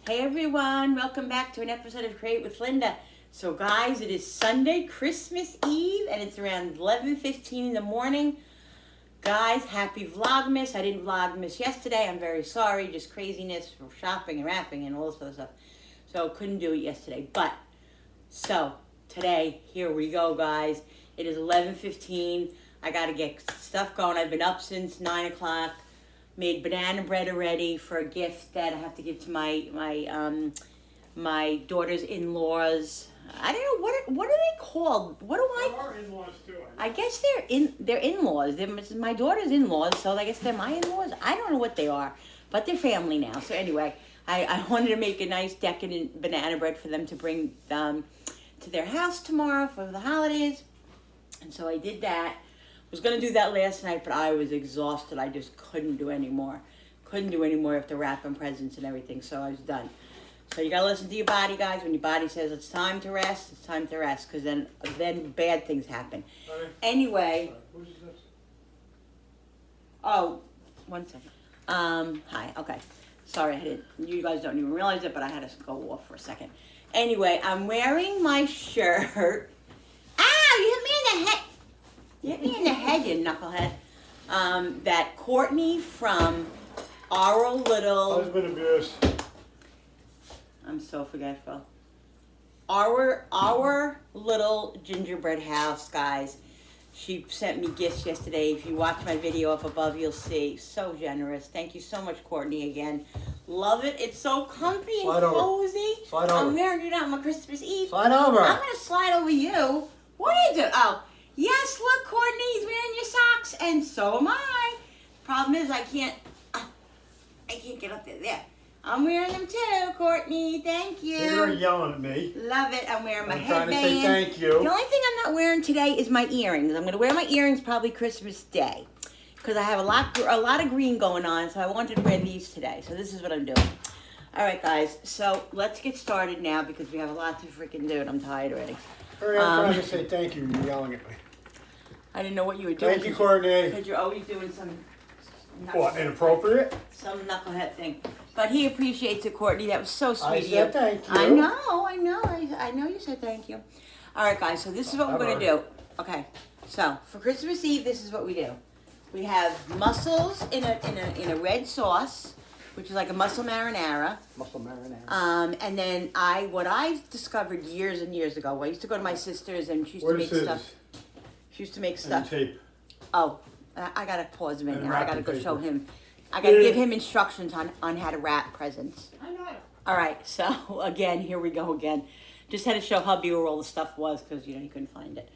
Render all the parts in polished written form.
Hey everyone, welcome back to an episode of Create with Linda. So guys, it is Sunday, Christmas Eve, and it's around 11:15 in the morning. Guys, happy Vlogmas. I didn't Vlogmas yesterday. I'm very sorry. Just craziness for shopping and wrapping and all this other stuff. So couldn't do it yesterday. So today, here we go, guys. It is 11:15. I got to get stuff going. I've been up since 9 o'clock. Made banana bread already for a gift that I have to give to my daughter's in-laws. I don't know what are they called? What do I? There are in-laws too. I guess they're in-laws. They're my daughter's in-laws, so I guess they're my in-laws. I don't know what they are, but they're family now. So anyway, I wanted to make a nice decadent banana bread for them to bring to their house tomorrow for the holidays, and so I did that. I was going to do that last night, but I was exhausted. I just couldn't do any more. After wrapping presents and everything, so I was done. So you got to listen to your body, guys. When your body says it's time to rest, it's time to rest, because then bad things happen. Sorry. Anyway. Who's this? Oh, 1 second. Hi, okay. Sorry, you guys don't even realize it, but I had to go off for a second. Anyway, I'm wearing my shirt. Ow, you hit me in the head. You hit me in the head, you knucklehead. That Courtney from our little... Husband abuse. I'm so forgetful. Our little gingerbread house, guys. She sent me gifts yesterday. If you watch my video up above, you'll see. So generous. Thank you so much, Courtney, again. Love it. It's so comfy and cozy. Slide over. I'm wearing it on my Christmas Eve. Slide over. I'm going to slide over you. What are you doing? Oh, yes, look, Courtney's wearing your socks, and so am I. Problem is, I can't get up there. There. I'm wearing them too, Courtney. Thank you. You're yelling at me. Love it. I'm wearing my I'm headband. trying to say thank you. The only thing I'm not wearing today is my earrings. I'm going to wear my earrings probably Christmas Day because I have a lot of green going on, so I wanted to wear these today. So this is what I'm doing. All right, guys. So let's get started now because we have a lot to freaking do, and I'm tired already. Hurry, I'm trying to say thank you. You're yelling at me. I didn't know what you were doing. Thank you, Courtney. Because you're always doing some... What, inappropriate? Some knucklehead thing. But he appreciates it, Courtney. That was so sweet I of you. said thank you. I know. I know you said thank you. All right, guys. So this is what we're going to do. Okay. So for Christmas Eve, this is what we do. We have mussels in a red sauce, which is like a mussel marinara. Muscle marinara. And then what I discovered years and years ago. I used to go to my sister's and she used to make stuff. She used to make stuff. And tape. Oh, I gotta pause a minute And now. I gotta go wrapping show paper. him. I gotta give him instructions on how to wrap presents. I know. All right, so again, here we go again. Just had to show hubby where all the stuff was because he couldn't find it.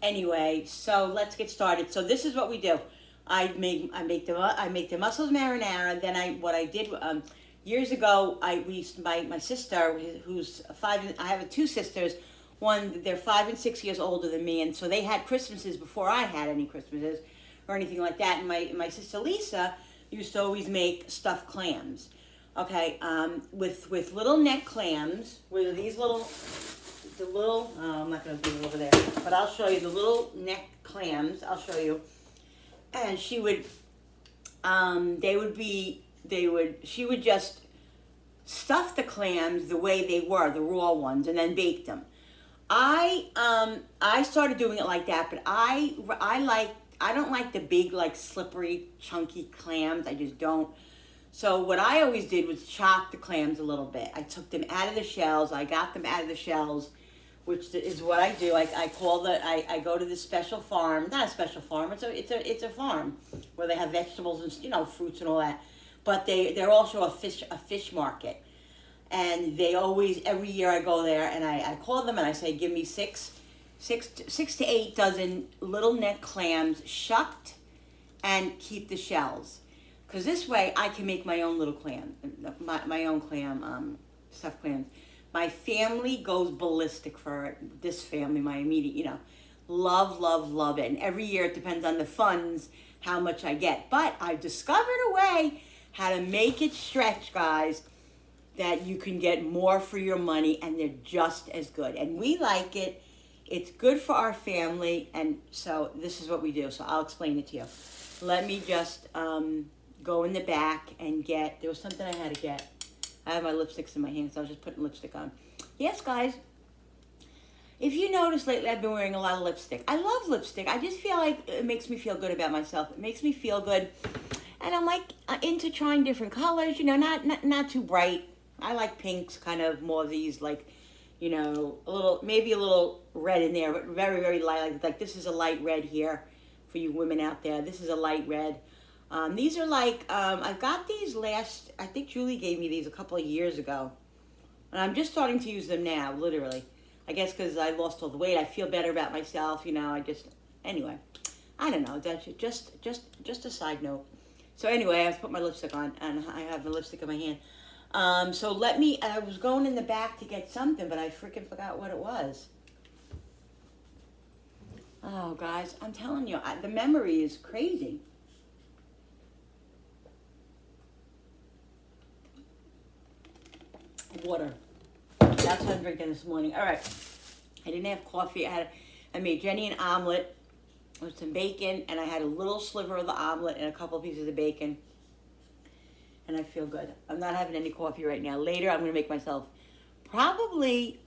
Anyway, so let's get started. So this is what we do. I make the mussels marinara. Then what I did years ago, my sister who's 5. I have 2 sisters. One, they're 5 and 6 years older than me, and so they had Christmases before I had any Christmases or anything like that. And my sister Lisa used to always make stuffed clams. Okay, with little neck clams, with these little, I'm not going to do it over there, but I'll show you the little neck clams. I'll show you. And she would just stuff the clams the way they were, the raw ones, and then bake them. I started doing it like that, but I don't like the big, like, slippery, chunky clams. I just don't. So what I always did was chop the clams a little bit. I took them out of the shells. I got them out of the shells, which is what I do. I go to this special farm. Not a special farm. It's a farm where they have vegetables and fruits and all that. But they're also a fish market. And they always, every year I go there and I call them and I say, give me 6 to 8 dozen little neck clams shucked and keep the shells. Because this way I can make my own little clam, my own clam, stuffed clams. My family goes ballistic for it. This family, my immediate, love it. And every year it depends on the funds, how much I get. But I've discovered a way how to make it stretch, guys, that you can get more for your money, and they're just as good. And we like it. It's good for our family, and so this is what we do. So I'll explain it to you. Let me just go in the back and there was something I had to get. I have my lipsticks in my hand, so I was just putting lipstick on. Yes, guys. If you notice lately, I've been wearing a lot of lipstick. I love lipstick. I just feel like it makes me feel good about myself. It makes me feel good. And I'm like into trying different colors, you know, not too bright. I like pinks, kind of more of these, like, you know, maybe a little red in there, but very, very light. Like this is a light red here for you women out there. This is a light red. These are like, I got these I think Julie gave me these a couple of years ago. And I'm just starting to use them now, literally. I guess because I lost all the weight, I feel better about myself, you know, anyway, I don't know, that's just a side note. So anyway, I put my lipstick on, and I have the lipstick in my hand. So I was going in the back to get something, but I freaking forgot what it was. Oh, guys, I'm telling you, the memory is crazy. Water. That's what I'm drinking this morning. All right. I didn't have coffee. I made Jenny an omelet with some bacon, and I had a little sliver of the omelet and a couple of pieces of bacon. And I feel good. I'm not having any coffee right now. Later, I'm going to make myself probably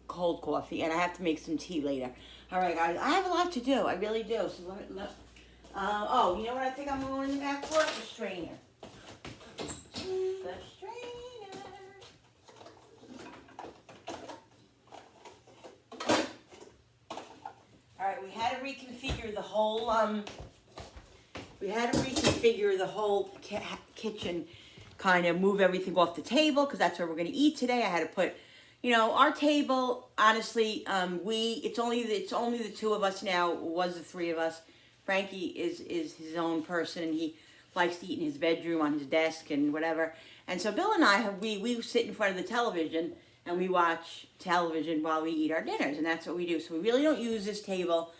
cold coffee, and I have to make some tea later. All right, guys. I have a lot to do. I really do. So you know what I think I'm going in the back for? The strainer. The strainer. All right, we had to reconfigure the whole kitchen, kind of move everything off the table because that's where we're going to eat today. I had to put, you know, our table. Honestly, it's only the two of us now. It was the three of us. Frankie is his own person, and he likes to eat in his bedroom on his desk and whatever. And so Bill and I we sit in front of the television and we watch television while we eat our dinners, and that's what we do. So we really don't use this table.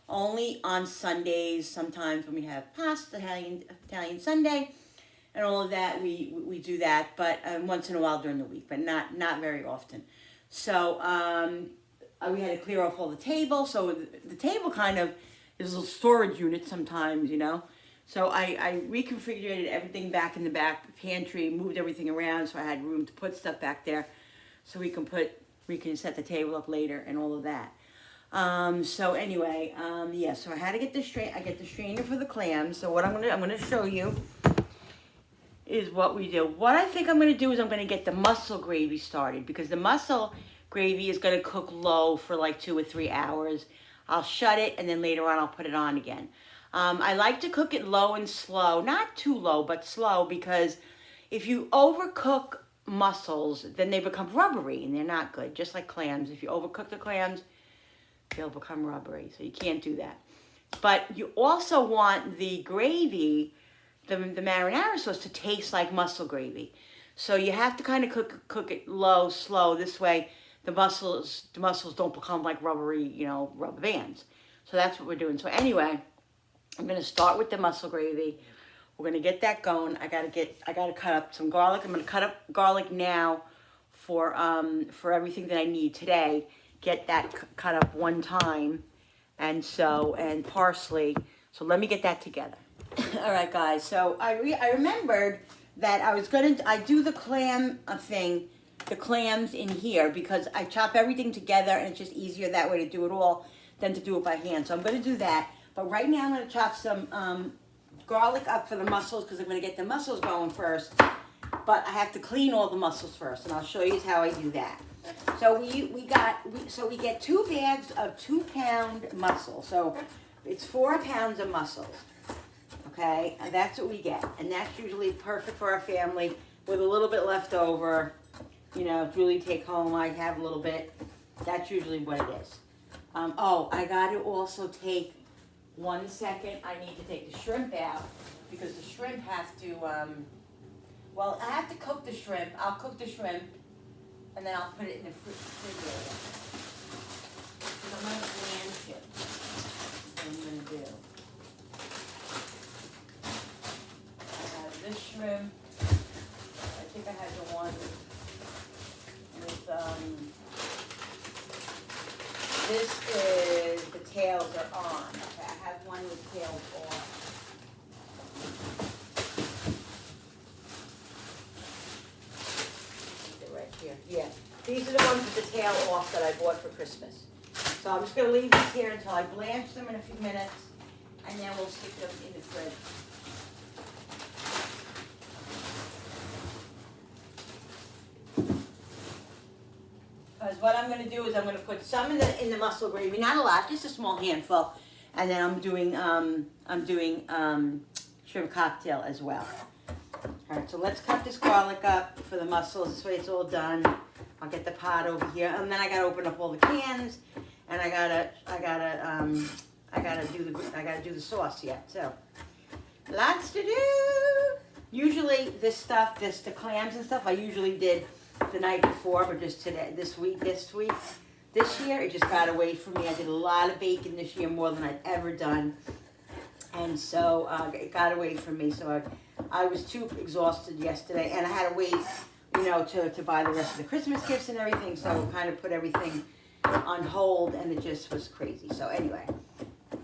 Only on Sundays, sometimes when we have pasta, Italian Sunday, and all of that, we do that. But once in a while during the week, but not very often. So we had to clear off all the table. So the table kind of is a little storage unit sometimes, you know. So I reconfigured everything back in the back pantry, moved everything around so I had room to put stuff back there, so we can set the table up later and all of that. So anyway, yeah, so I had to get the strainer for the clams. So what I'm gonna show you is what we do. What I think I'm gonna do is I'm gonna get the mussel gravy started, because the mussel gravy is gonna cook low for like 2 or 3 hours. I'll shut it, and then later on I'll put it on again. I like to cook it low and slow, not too low, but slow, because if you overcook mussels, then they become rubbery and they're not good, just like clams. If you overcook the clams, they'll become rubbery, so you can't do that. But you also want the gravy, the marinara sauce, to taste like mussel gravy. So you have to kind of cook it low, slow. This way the mussels don't become like rubbery, you know, rubber bands. So that's what we're doing. So anyway, I'm going to start with the mussel gravy. We're going to get that going. I got to cut up some garlic. I'm going to cut up garlic now for everything that I need today. Get that cut up one time, and parsley. So let me get that together. All right, guys. So I remembered that I do the clam thing, the clams in here, because I chop everything together, and it's just easier that way to do it all than to do it by hand. So I'm going to do that. But right now I'm going to chop some garlic up for the mussels, because I'm going to get the mussels going first. But I have to clean all the mussels first, and I'll show you how I do that. So we get 2 bags of 2-pound mussels. So it's 4 pounds of mussels. Okay, and that's what we get, and that's usually perfect for our family with a little bit left over. You know, Julie take home. I have a little bit. That's usually what it is. I got to also take 1 second. I need to take the shrimp out, because the shrimp have to. Well, I have to cook the shrimp. I'll cook the shrimp, and then I'll put it in the refrigerator. I'm going to blanch it. That's what I'm going to do. I have this shrimp. I think I have the one with, this is, the tails are on. Okay, I have one with tails off. Yeah, these are the ones with the tail off that I bought for Christmas. So I'm just gonna leave these here until I blanch them in a few minutes, and then we'll stick them in the fridge. Because what I'm gonna do is I'm gonna put some in the mussel gravy, not a lot, just a small handful, and then I'm doing shrimp cocktail as well. All right, so let's cut this garlic up for the mussels. This way it's all done. I'll get the pot over here, and then I gotta open up all the cans, and I gotta do the sauce yet. So lots to do. Usually the clams and stuff, I usually did the night before, but just today, this year, it just got away from me. I did a lot of bacon this year, more than I'd ever done, and so it got away from me. So I was too exhausted yesterday, and I had to wait, to buy the rest of the Christmas gifts and everything. So it kind of put everything on hold, and it just was crazy. So anyway,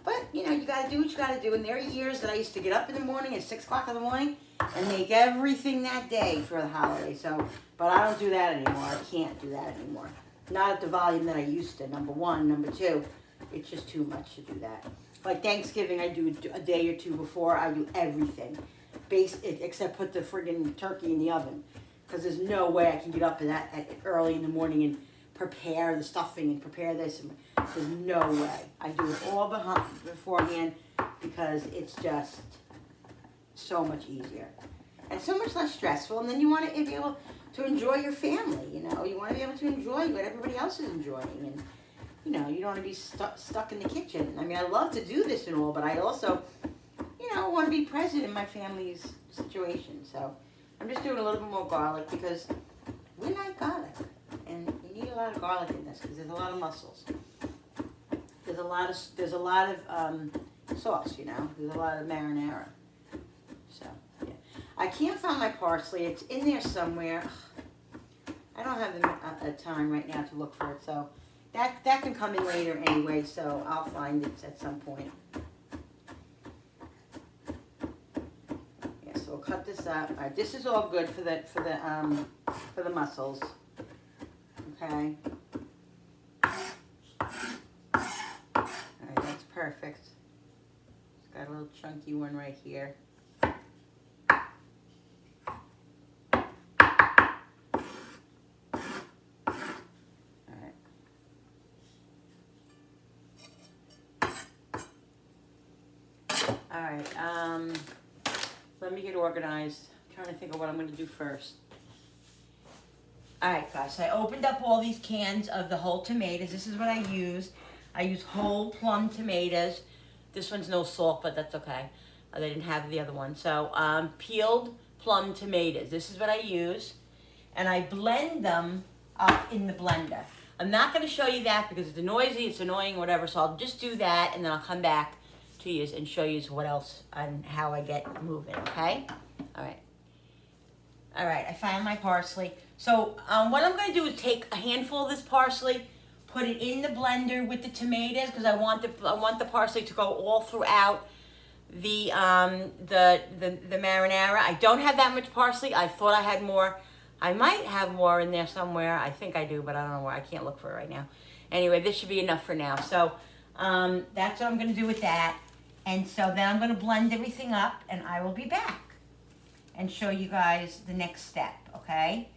but you got to do what you got to do. And there are years that I used to get up in the morning at 6 o'clock in the morning and make everything that day for the holiday. So, but I don't do that anymore. I can't do that anymore. Not at the volume that I used to. Number one, number two, it's just too much to do that. Like Thanksgiving, I do a day or two before. I do everything, except put the friggin' turkey in the oven, because there's no way I can get up at early in the morning and prepare the stuffing and prepare this. There's no way. I do it all beforehand because it's just so much easier and so much less stressful. And then you want to be able to enjoy your family. You want to be able to enjoy what everybody else is enjoying, and you don't want to be stuck in the kitchen. I mean, I love to do this and all, but I also, want to be present in my family's situation. So I'm just doing a little bit more garlic because we like garlic, and you need a lot of garlic in this because there's a lot of mussels. There's a lot of sauce, There's a lot of marinara. So yeah, I can't find my parsley. It's in there somewhere. I don't have the time right now to look for it. So that can come in later anyway. So I'll find it at some point. Yeah, so we'll cut this up. All right, this is all good for the mussels. Okay. Alright, that's perfect. It's got a little chunky one right here. Alright. Alright, let me get organized. I'm trying to think of what I'm going to do first. Alright guys, so I opened up all these cans of the whole tomatoes. This is what I use. I use whole plum tomatoes. This one's no salt, but that's okay. They didn't have the other one. So peeled plum tomatoes. This is what I use. And I blend them up in the blender. I'm not going to show you that because it's noisy, it's annoying, whatever. So I'll just do that, and then I'll come back to you and show you what else and how I get moving, okay? Alright. Alright, I found my parsley. So what I'm going to do is take a handful of this parsley, put it in the blender with the tomatoes because I want the parsley to go all throughout the marinara. I don't have that much parsley. I thought I had more. I might have more in there somewhere. I think I do, but I don't know where. I can't look for it right now. Anyway, this should be enough for now. So that's what I'm going to do with that. And so then I'm going to blend everything up, and I will be back and show you guys the next step, okay?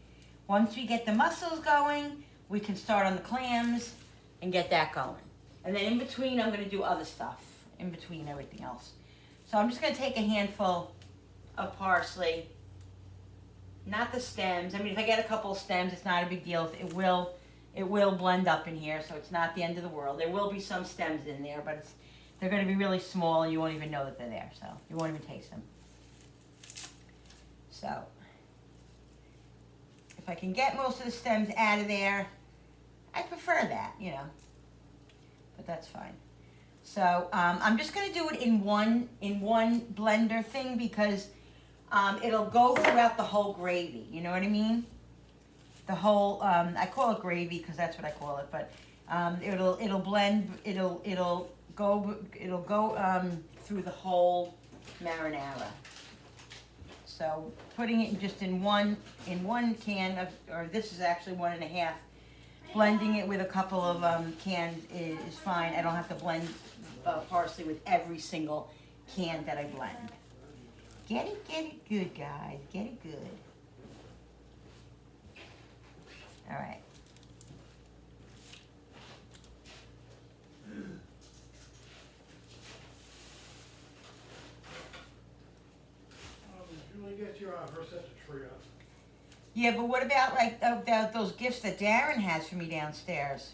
Once we get the mussels going, we can start on the clams and get that going. And then in between, I'm going to do other stuff in between everything else. So I'm just going to take a handful of parsley, not the stems. I mean, if I get a couple of stems, it's not a big deal. It will blend up in here, so it's not the end of the world. There will be some stems in there, but they're going to be really small, and you won't even know that they're there, so you won't even taste them. So if I can get most of the stems out of there, I prefer that, but that's fine. So I'm just going to do it in one blender thing because it'll go throughout the whole gravy. You know what I mean? The whole I call it gravy because that's what I call it, but it'll blend. It'll go through the whole marinara. So putting it just in one can of, or this is actually 1.5. Blending it with a couple of cans is fine. I don't have to blend parsley with every single can that I blend. Get it good, guys. Get it good. All right. Julie, get your first set of tree up. Yeah, but what about like those gifts that Darren has for me downstairs?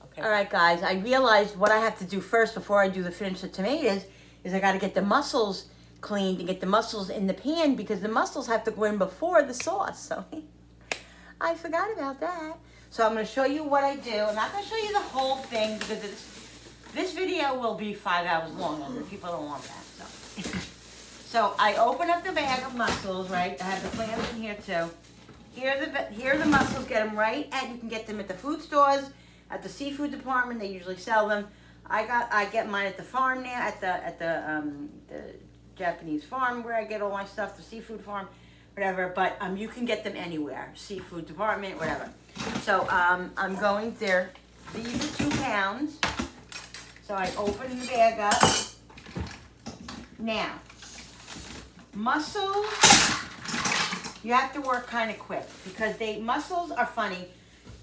Okay. All right, guys. I realized what I have to do first before I finish the tomatoes is I got to get the mussels cleaned and get the mussels in the pan because the mussels have to go in before the sauce. So I forgot about that. So I'm going to show you what I do. I'm not going to show you the whole thing because this video will be 5 hours long and people don't want that. So. So I open up the bag of mussels, right? I have the clams in here too. Here are the mussels. Get them right, and you can get them at the food stores, at the seafood department. They usually sell them. I get mine at the farm now, at the Japanese farm where I get all my stuff, the seafood farm, whatever. But you can get them anywhere, seafood department, whatever. So I'm going there. These are 2 pounds. So I open the bag up. Now. Mussels, you have to work kind of quick because mussels are funny.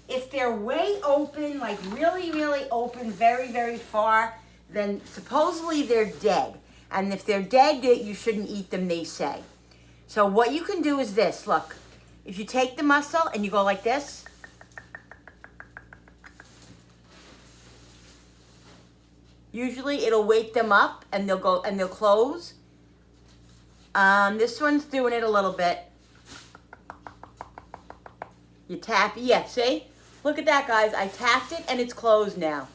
If they're way open, like really, really open, very, very far, then supposedly they're dead. And if they're dead, you shouldn't eat them, they say. So what you can do is this, look. If you take the mussel and you go like this, usually it'll wake them up and they'll close. This one's doing it a little bit. You tap, yeah, see? Look at that, guys. I tapped it and it's closed now.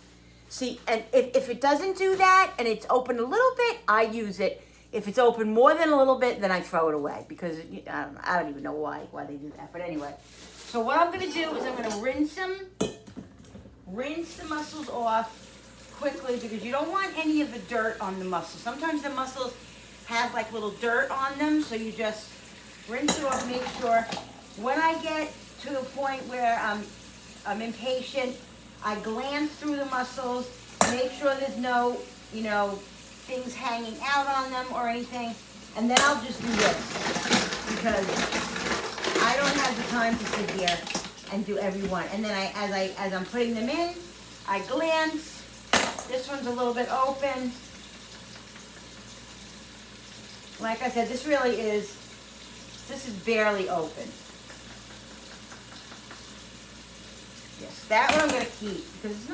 See, and if it doesn't do that and it's open a little bit, I use it. If it's open more than a little bit, then I throw it away because I don't even know why they do that. But anyway, so what I'm going to do is I'm going to rinse the mussels off quickly because you don't want any of the dirt on the mussels. Sometimes the mussels have like little dirt on them, so you just rinse it off, make sure. When I get to the point where I'm impatient, I glance through the mussels, make sure there's no, things hanging out on them or anything, and then I'll just do this because I don't have the time to sit here and do every one. And then as I'm putting them in, I glance. This one's a little bit open. Like I said, this is barely open. Yes, that one I'm going to keep because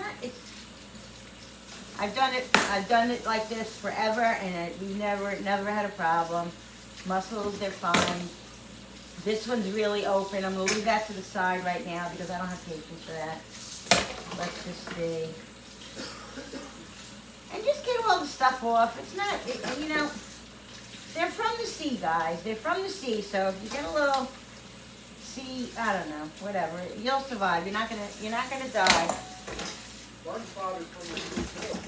I've done it like this forever and we've never had a problem. Mussels, they're fine. This one's really open. I'm going to leave that to the side right now because I don't have patience for that. Let's just see. And just get all the stuff off. It's not, they're from the sea, guys. They're from the sea, so if you get a little sea, I don't know, whatever, you'll survive. You're not gonna die. SpongeBob is from the sea too.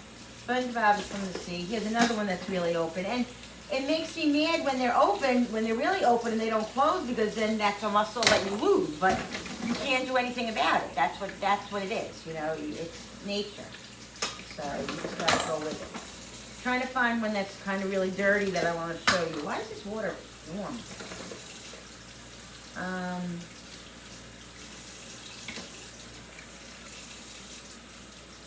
SpongeBob is from the sea. Here's another one that's really open, and it makes me mad when they're open, when they're really open and they don't close, because then that's a mussel that you lose. But you can't do anything about it. That's what it is. It's nature. So you just gotta go with it. Trying to find one that's kind of really dirty that I want to show you. Why is this water warm?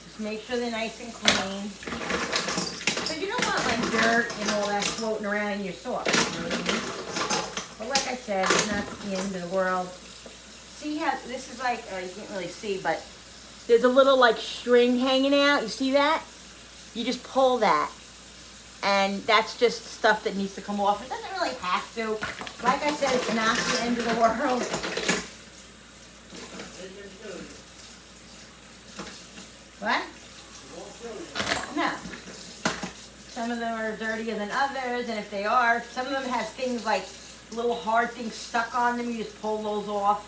Just make sure they're nice and clean. Because you don't want like dirt and all that floating around in your sauce. You know what I mean? But like I said, it's not the end of the world. See how this is like, you can't really see, but there's a little like string hanging out. You see that? You just pull that. And that's just stuff that needs to come off. It doesn't really have to. Like I said, it's not the end of the world. What? No. Some of them are dirtier than others, and if they are, some of them have things like little hard things stuck on them. You just pull those off.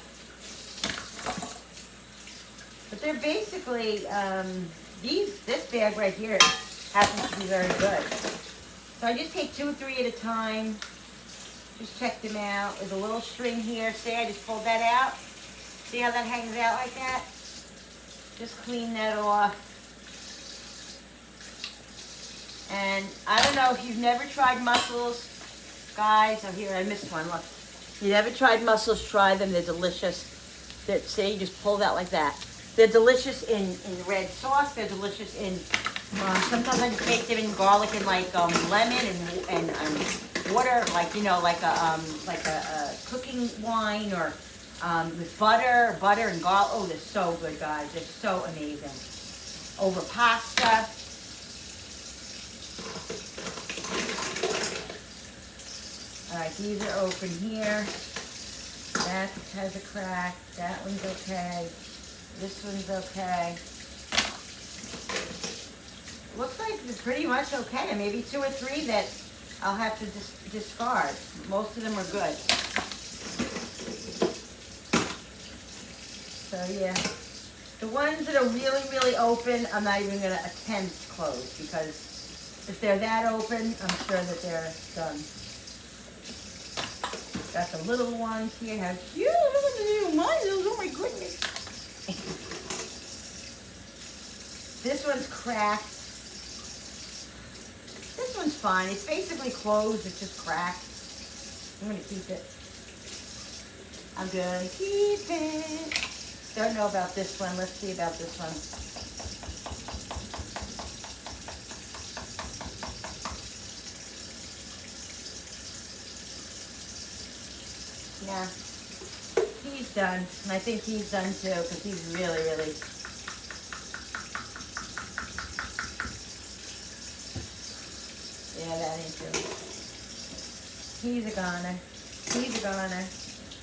But they're basically, this bag right here happens to be very good. So I just take 2 or 3 at a time. Just check them out. There's a little string here. See, I just pulled that out. See how that hangs out like that? Just clean that off. And I don't know if you've never tried mussels, guys. Oh, here, I missed one. Look. You never tried mussels, try them. They're delicious. See, you just pull that like that. They're delicious in red sauce. They're delicious in, sometimes I just make them in garlic and like lemon and water, like, you know, like a cooking wine, or with butter and garlic. Oh, they're so good, guys. They're so amazing. Over pasta. All right, these are open here. That has a crack. That one's okay. This one's okay. Looks like it's pretty much okay. Maybe 2 or 3 that I'll have to discard. Most of them are good. So yeah, the ones that are really, really open, I'm not even gonna attempt to close, because if they're that open, I'm sure that they're done. Got the little ones here. How cute! Look at the little mussels. Oh my goodness. This one's cracked. This one's fine. It's basically closed. It's just cracked. I'm gonna keep it. I'm gonna keep it. Don't know about this one. Let's see about this one. Yeah, he's done, and I think he's done too, because he's really, really. Yeah, that ain't true. He's a goner. He's a goner.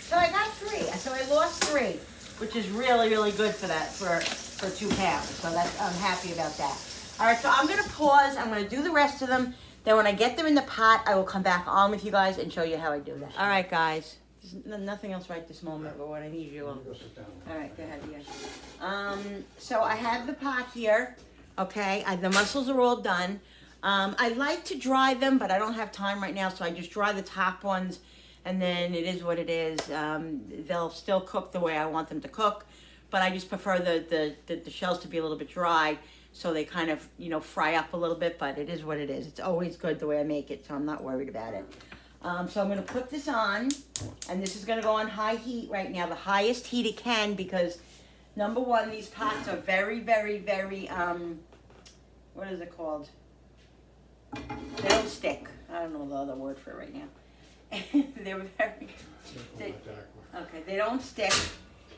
So I got 3. So I lost 3, which is really, really good for that, for 2 pounds. So that's, I'm happy about that. All right, so I'm gonna pause. I'm gonna do the rest of them. Then when I get them in the pot, I will come back on with you guys and show you how I do that. All right, guys. There's nothing else right this moment, but what I need you on. Go sit down. All right, go ahead, yeah. So I have the pot here, okay? The mussels are all done. I like to dry them, but I don't have time right now, so I just dry the top ones, and then it is what it is. They'll still cook the way I want them to cook, but I just prefer the shells to be a little bit dry, so they kind of, you know, fry up a little bit, but it is what it is. It's always good the way I make it, so I'm not worried about it. So I'm going to put this on, and this is going to go on high heat right now, the highest heat it can, because number one, these pots are very, very, very, what is it called? They don't stick. I don't know the other word for it right now. They're very, okay, they don't stick,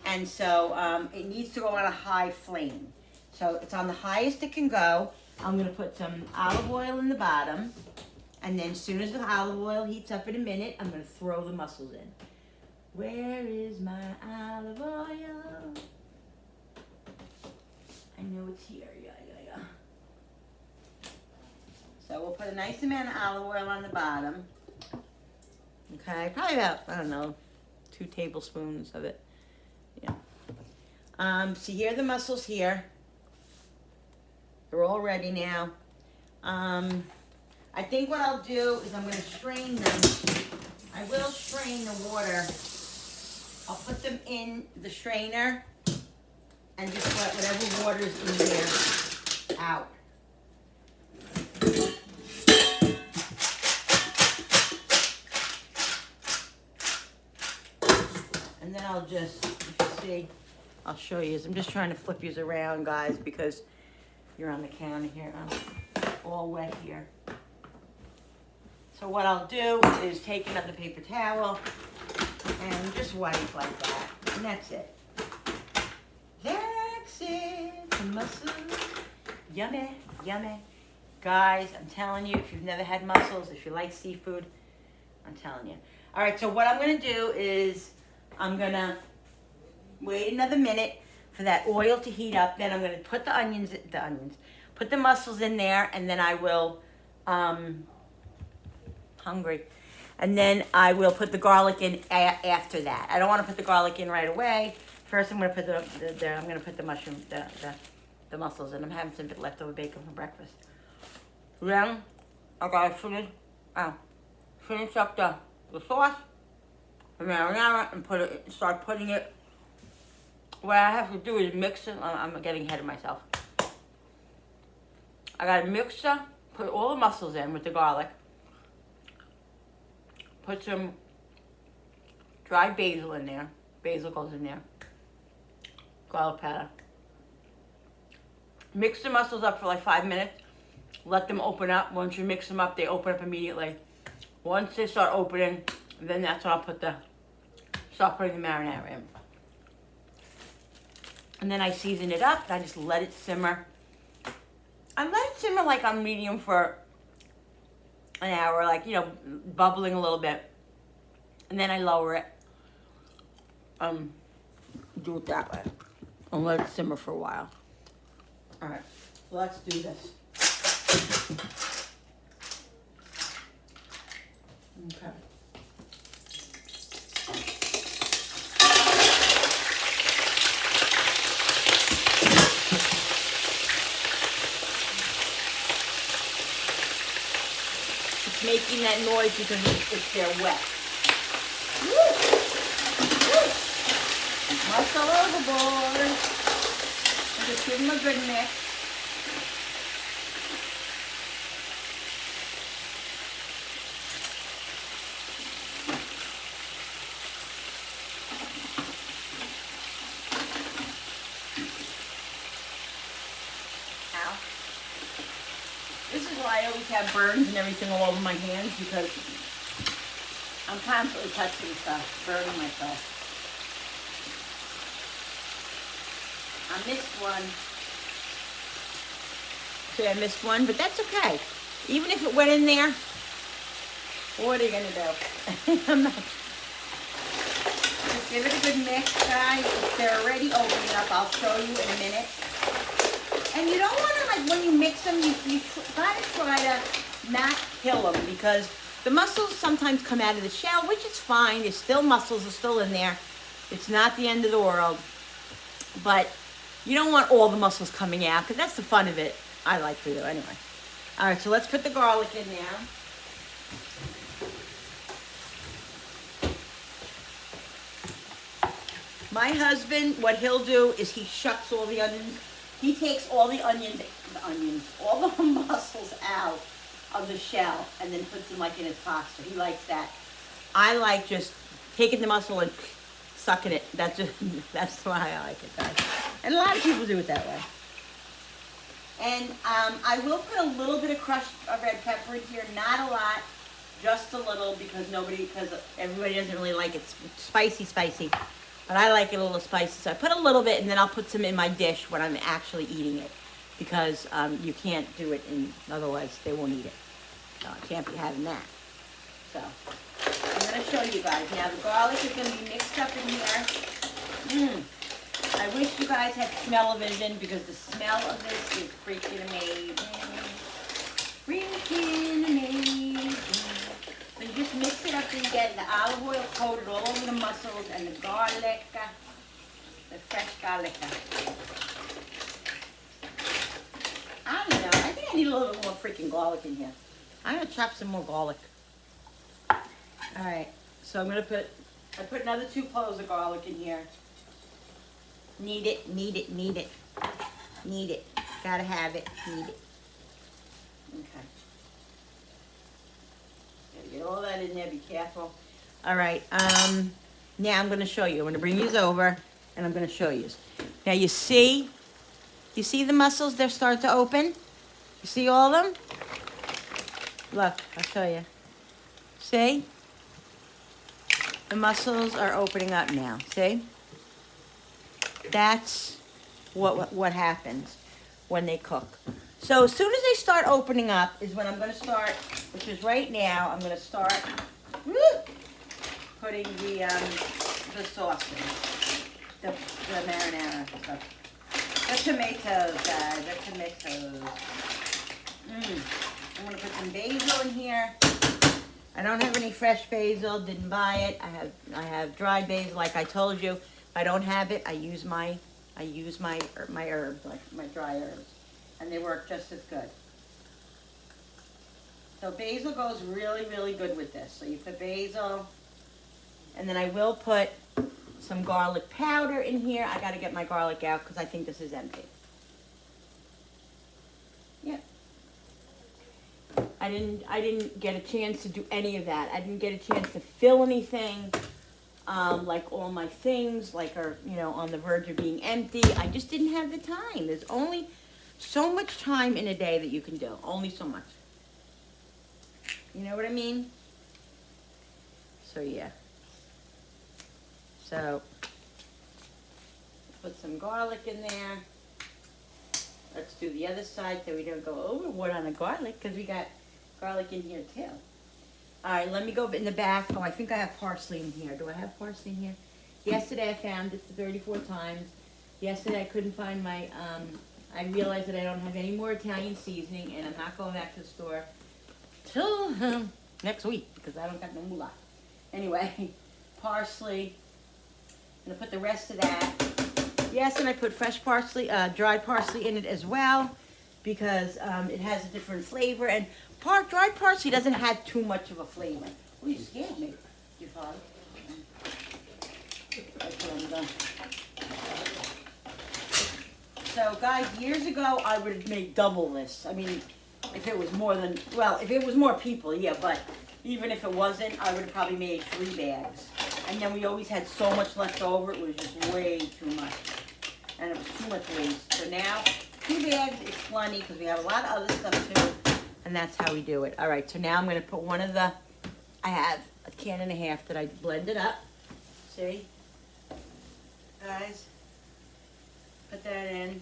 and so it needs to go on a high flame. So it's on the highest it can go. I'm going to put some olive oil in the bottom. And then as soon as the olive oil heats up in a minute, I'm going to throw the mussels in. Where is my olive oil? I know it's here. Yeah. So we'll put a nice amount of olive oil on the bottom. Okay, probably about, I don't know, 2 tablespoons of it. Yeah. So here are the mussels here. They're all ready now. I think what I'll do is I'm going to strain them. I will strain the water. I'll put them in the strainer and just let whatever water is in here out. And then I'll just, if you see, I'll show you. I'm just trying to flip you around, guys, because you're on the counter here. I'm all wet here. So what I'll do is take another paper towel and just wipe like that. And that's it. That's it. The mussels. Yummy, yummy. Guys, I'm telling you, if you've never had mussels, if you like seafood, I'm telling you. All right, so what I'm going to do is I'm going to wait another minute for that oil to heat up. Then I'm going to put put the mussels in there, and then I will, hungry. And then I will put the garlic in after that. I don't want to put the garlic in right away. First, I'm going to put the mussels in. I'm having some leftover bacon for breakfast. Then I gotta finish up the sauce, the marinara, and start putting it. What I have to do is mix it. I'm getting ahead of myself. I got a mixture, put all the mussels in with the garlic. Put some dried basil in there. Basil goes in there. Garlic powder. Mix the mussels up for like 5 minutes. Let them open up. Once you mix them up, they open up immediately. Once they start opening, then that's when I'll start putting the marinara in. And then I season it up, and I just let it simmer. I let it simmer like on medium for an hour, like, you know, bubbling a little bit. And then I lower it. Do it that way. And let it simmer for a while. All right, so let's do this. Okay. It's making that noise because they're wet. Woo! Woo! Mussel overboard. And just give them a good mix. Ow. This is why I always have burns and everything all over my hands, because I'm constantly touching stuff, burning myself. I missed one. See, I missed one, but that's okay. Even if it went in there, what are you gonna do? I'm not. Just give it a good mix, guys. If they're already opening up, I'll show you in a minute. And you don't want to, like, when you mix them, you gotta try to not kill them, because the mussels sometimes come out of the shell, which is fine. There's still mussels are still in there. It's not the end of the world. But you don't want all the mussels coming out, because that's the fun of it. I like to do anyway. All right, so let's put the garlic in now. My husband, what he'll do is he shucks all the onions. He takes all the all the mussels out of the shell and then puts them like in his pasta. He likes that. I like just taking the mussel and sucking it. That's why I like it, guys. And a lot of people do it that way. And I will put a little bit of crushed red pepper in here, not a lot, just a little, because everybody doesn't really like it spicy. But I like it a little spicy, so I put a little bit, and then I'll put some in my dish when I'm actually eating it, because you can't do it, otherwise they won't eat it. So I can't be having that. So I'm going to show you guys. Now the garlic is going to be mixed up in here. I wish you guys had smell-o-vision, because the smell of this is freaking amazing. Freaking amazing. So you just mix it up and you get the olive oil coated all over the mussels and the garlic, the fresh garlic. I don't know. I think I need a little bit more freaking garlic in here. I'm going to chop some more garlic. All right. So I'm going to I put another 2 cloves of garlic in here. Need it. Gotta have it. Need it. Okay. Gotta get all that in there. Be careful. All right. Now I'm going to show you. I'm going to bring these over, and I'm going to show you. Now you see the mussels? They're starting to open. You see all of them? Look, I'll show you. See? The mussels are opening up now. See? That's what happens when they cook. So as soon as they start opening up is when I'm going to start, which is right now, I'm going to start putting the sauce in, the marinara stuff. The tomatoes, guys, the tomatoes. I'm going to put some basil in here. I don't have any fresh basil, didn't buy it. I have dried basil, like I told you. If I don't have it, I use my herbs, like my dry herbs, and they work just as good. So basil goes really, really good with this. So you put basil, and then I will put some garlic powder in here. I gotta get my garlic out because I think this is empty. Yep. I didn't get a chance to do any of that. I didn't get a chance to fill anything. Like all my things, like are, you know, on the verge of being empty. I just didn't have the time. There's only so much time in a day that you can do. Only so much. You know what I mean? So yeah. So put some garlic in there. Let's do the other side so we don't go overboard on the garlic because we got garlic in here too. All right, let me go in the back. Oh, I think I have parsley in here. Do I have parsley in here? Yesterday I found it 34 times. Yesterday I couldn't find my, I realized that I don't have any more Italian seasoning and I'm not going back to the store till next week because I don't got no moolah. Anyway, parsley. I'm gonna put the rest of that. Yes, and I put fresh parsley, dried parsley in it as well because it has a different flavor. And dried parsley doesn't have too much of a flavor. Oh, you scared me, your father. That's what I'm done. So, guys, years ago, I would have made double this. I mean, if it was more than, well, if it was more people, yeah, but even if it wasn't, I would have probably made 3 bags. And then we always had so much left over, it was just way too much. And it was too much waste. So now, 2 bags is plenty because we have a lot of other stuff too. And that's how we do it. All right, so now I'm going to put one of the, I have a can and a half that I blended up. See? Guys, put that in.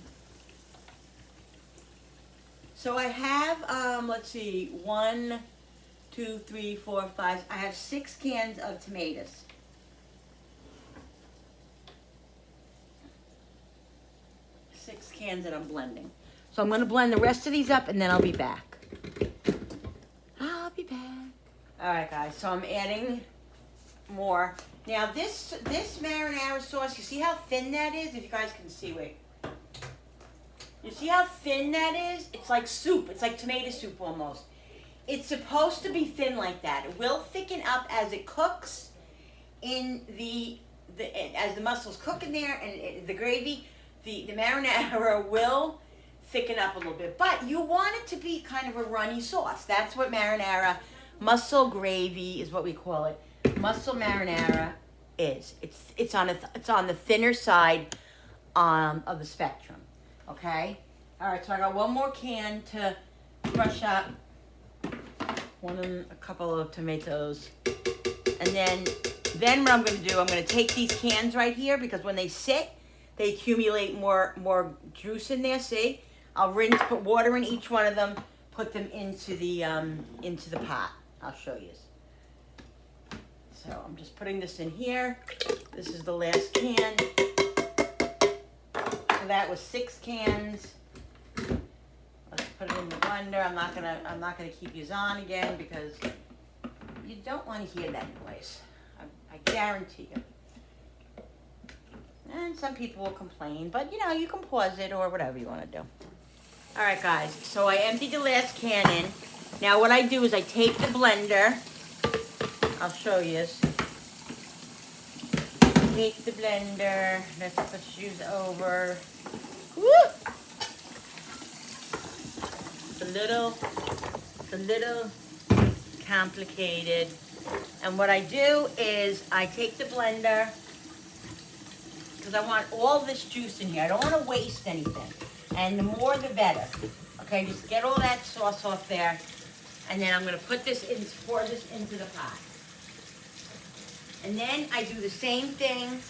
So I have, let's see, 1, 2, 3, 4, 5. I have 6 cans of tomatoes. Six cans that I'm blending. So I'm going to blend the rest of these up and then I'll be back. I'll be back. All right, guys. So I'm adding more. Now this marinara sauce, you see how thin that is? If you guys can see, wait. You see how thin that is? It's like soup. It's like tomato soup almost. It's supposed to be thin like that. It will thicken up as it cooks in as the mussels cook in there and the gravy. The marinara will thicken up a little bit, but you want it to be kind of a runny sauce. That's what marinara, mussel gravy is what we call it. Mussel marinara is. It's on the thinner side of the spectrum. Okay. All right. So I got one more can to crush up. A couple of tomatoes, and then what I'm going to do, I'm going to take these cans right here because when they sit, they accumulate more juice in there. See, I'll rinse, put water in each one of them, put them into the pot. I'll show you. So I'm just putting this in here. This is the last can. So that was 6 cans. Let's put it in the blender. I'm not gonna keep you on again because you don't want to hear that noise. I guarantee you. And some people will complain, but you know, you can pause it or whatever you want to do. All right, guys. So I emptied the last can in. Now what I do is I take the blender. I'll show you. Take the blender. Let's put shoes over. Woo! It's a little complicated. And what I do is I take the blender because I want all this juice in here. I don't want to waste anything. And the more the better. Okay, just get all that sauce off there. And then I'm going to pour this into the pot. And then I do the same thing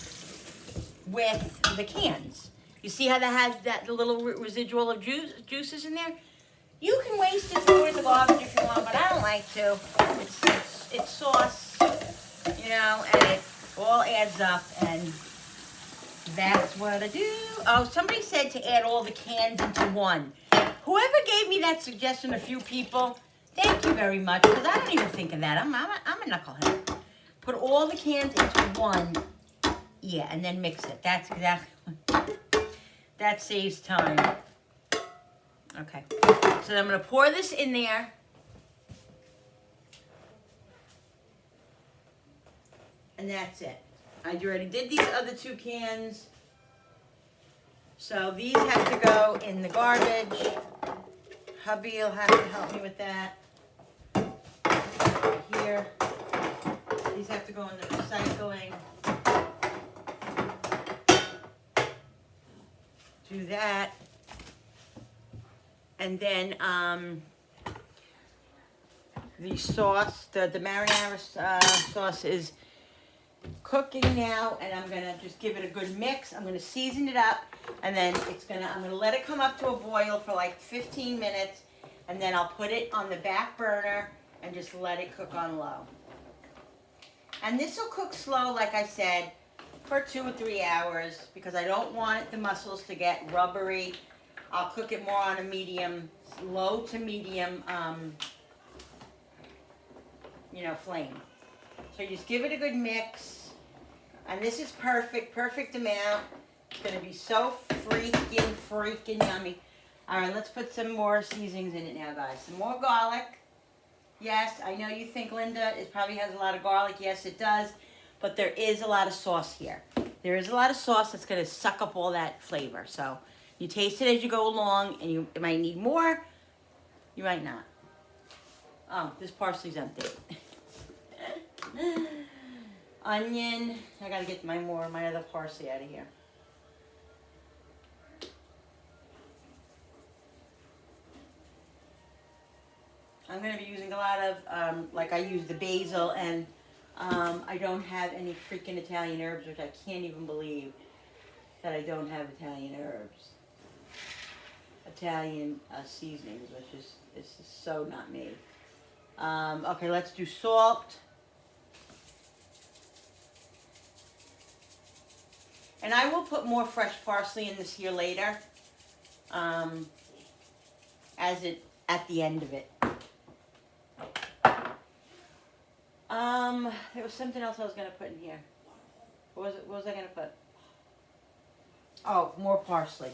with the cans. You see how that has the little residual of juices in there? You can waste it, throw it in the garbage if you want, but I don't like to. It's sauce, you know, and it all adds up, and that's what I do. Oh, somebody said to add all the cans into one. Whoever gave me that suggestion, a few people, thank you very much, because I don't even think of that. I'm a knucklehead. Put all the cans into one. Yeah, and then mix it. That's exactly that saves time. Okay. So I'm going to pour this in there. And that's it. I already did these other 2 cans. So these have to go in the garbage. Hubby will have to help me with that. Right here. These have to go in the recycling. Do that. And then the sauce, the marinara sauce is cooking now, and I'm gonna just give it a good mix. I'm gonna season it up, and then I'm gonna let it come up to a boil for like 15 minutes, and then I'll put it on the back burner and just let it cook on low. And this will cook slow, like I said, for 2 or 3 hours, because I don't want the mussels to get rubbery. I'll cook it more on a medium, low to medium, flame. So you just give it a good mix, and this is perfect amount. It's gonna be so freaking yummy. All right, let's put some more seasonings in it now, guys. Some more garlic. Yes, I know you think, Linda, it probably has a lot of garlic. Yes, it does, but there is a lot of sauce here. There is a lot of sauce that's gonna suck up all that flavor. So you taste it as you go along, and you might need more, you might not. Oh, this parsley's empty. Onion. I gotta get my other parsley out of here. I'm gonna be using a lot of, like I use the basil, and I don't have any freaking Italian herbs, which I can't even believe that I don't have Italian herbs. Italian seasonings, which is just so not me. Okay, let's do salt. And I will put more fresh parsley in this here later, at the end of it. There was something else I was gonna put in here. What was I gonna put? Oh, more parsley.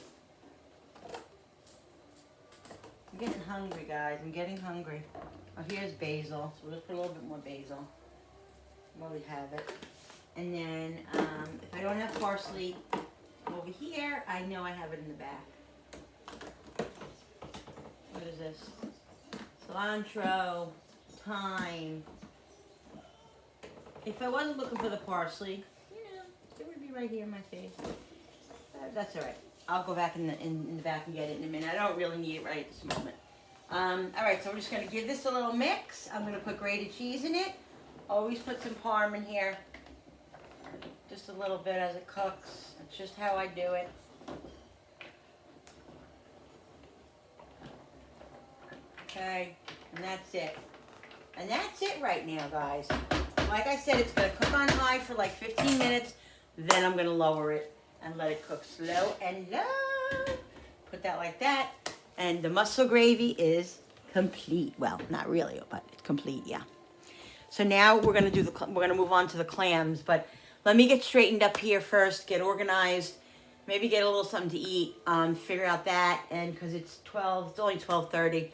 I'm getting hungry, guys. I'm getting hungry. Oh, here's basil. So we'll just put a little bit more basil while we have it. And then, if I don't have parsley over here, I know I have it in the back. What is this? Cilantro, thyme. If I wasn't looking for the parsley, it would be right here in my face. That's all right. I'll go back in the back and get it in a minute. I don't really need it right at this moment. All right, so I'm just gonna give this a little mix. I'm gonna put grated cheese in it. Always put some parm in here. Just a little bit as it cooks. That's just how I do it. Okay, and that's it. And that's it right now, guys. Like I said, it's gonna cook on high for like 15 minutes. Then I'm gonna lower it and let it cook slow and low. Put that like that. And the mussel gravy is complete. Well, not really, but it's complete, yeah. So now we're gonna move on to the clams, but let me get straightened up here first, get organized, maybe get a little something to eat, figure out that, and because it's only 12:30.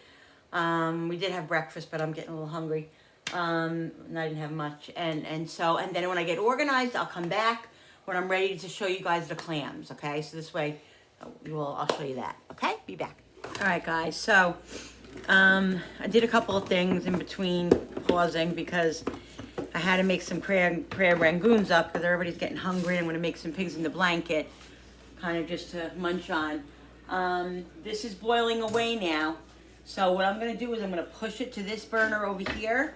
We did have breakfast, but I'm getting a little hungry. And I didn't have much, and then when I get organized, I'll come back when I'm ready to show you guys the clams. Okay, so this way, I'll show you that. Okay, be back. All right, guys. So I did a couple of things in between pausing because I had to make some crab rangoons up because everybody's getting hungry. I'm going to make some pigs in the blanket, kind of just to munch on. This is boiling away now. So what I'm going to do is I'm going to push it to this burner over here.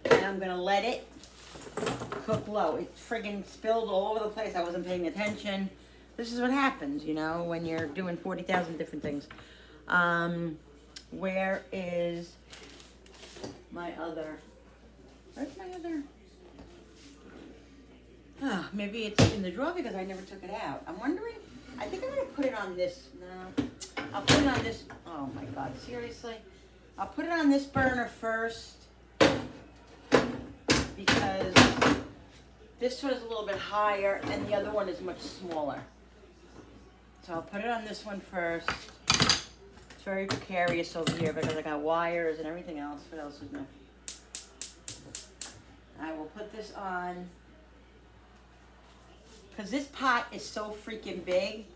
And I'm going to let it cook low. It friggin' spilled all over the place. I wasn't paying attention. This is what happens, when you're doing 40,000 different things. Where is my other... Where's my other... Oh, maybe it's in the drawer because I never took it out. I'm wondering... I think I'm going to put it on this... No. I'll put it on this... Oh, my God. Seriously? I'll put it on this burner first. Because this one is a little bit higher and the other one is much smaller. So I'll put it on this one first. It's very precarious over here because I got wires and everything else. What else is new? I will put this on because this pot is so freaking big,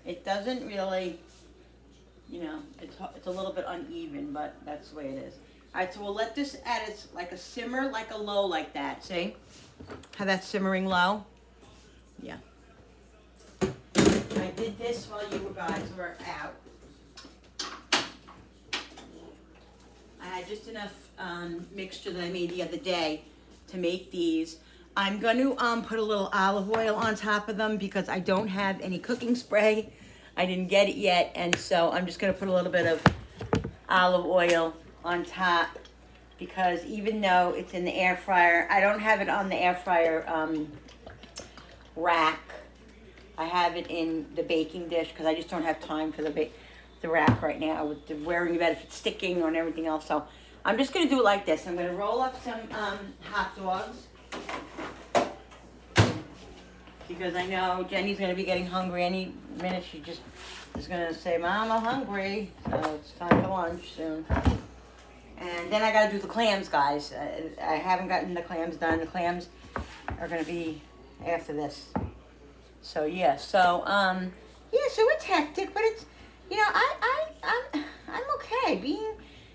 it doesn't really, you know, it's a little bit uneven, but that's the way it is. All right, so we'll let this at its, like a simmer, like a low like that, see? How that's simmering low? Yeah. I did this while you guys were out. I had just enough mixture that I made the other day to make these. I'm going to put a little olive oil on top of them because I don't have any cooking spray. I didn't get it yet, and so I'm just going to put a little bit of olive oil on top because even though it's in the air fryer, I don't have it on the air fryer rack. I have it in the baking dish because I just don't have time for the rack right now with the worrying about if it's sticking or everything else. So I'm just going to do it like this. I'm going to roll up some hot dogs because I know Jenny's going to be getting hungry any minute. She just is going to say, Mom, I'm hungry. So it's time for lunch soon. And then I got to do the clams, guys. I haven't gotten the clams done. The clams are going to be after this. So yeah, so it's hectic, but it's, you know, I'm okay. Being,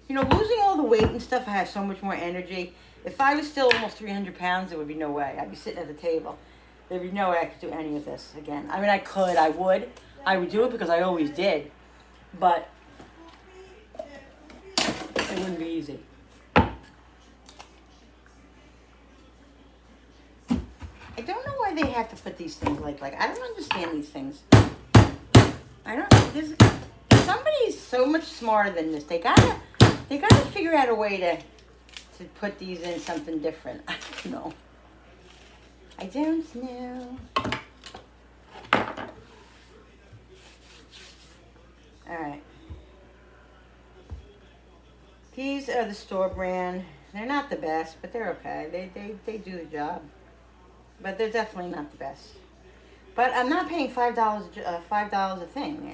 you know, losing all the weight and stuff, I have so much more energy. If I was still almost 300 pounds, there would be no way. I'd be sitting at the table. There'd be no way I could do any of this again. I mean, I would do it because I always did, but it wouldn't be easy. I don't know why they have to put these things like I don't understand these things. Somebody's so much smarter than this. They gotta figure out a way to put these in something different. I don't know. I don't know. Alright. These are the store brand. They're not the best, but they're okay. They do the job. But they're definitely not the best. But I'm not paying $5 a thing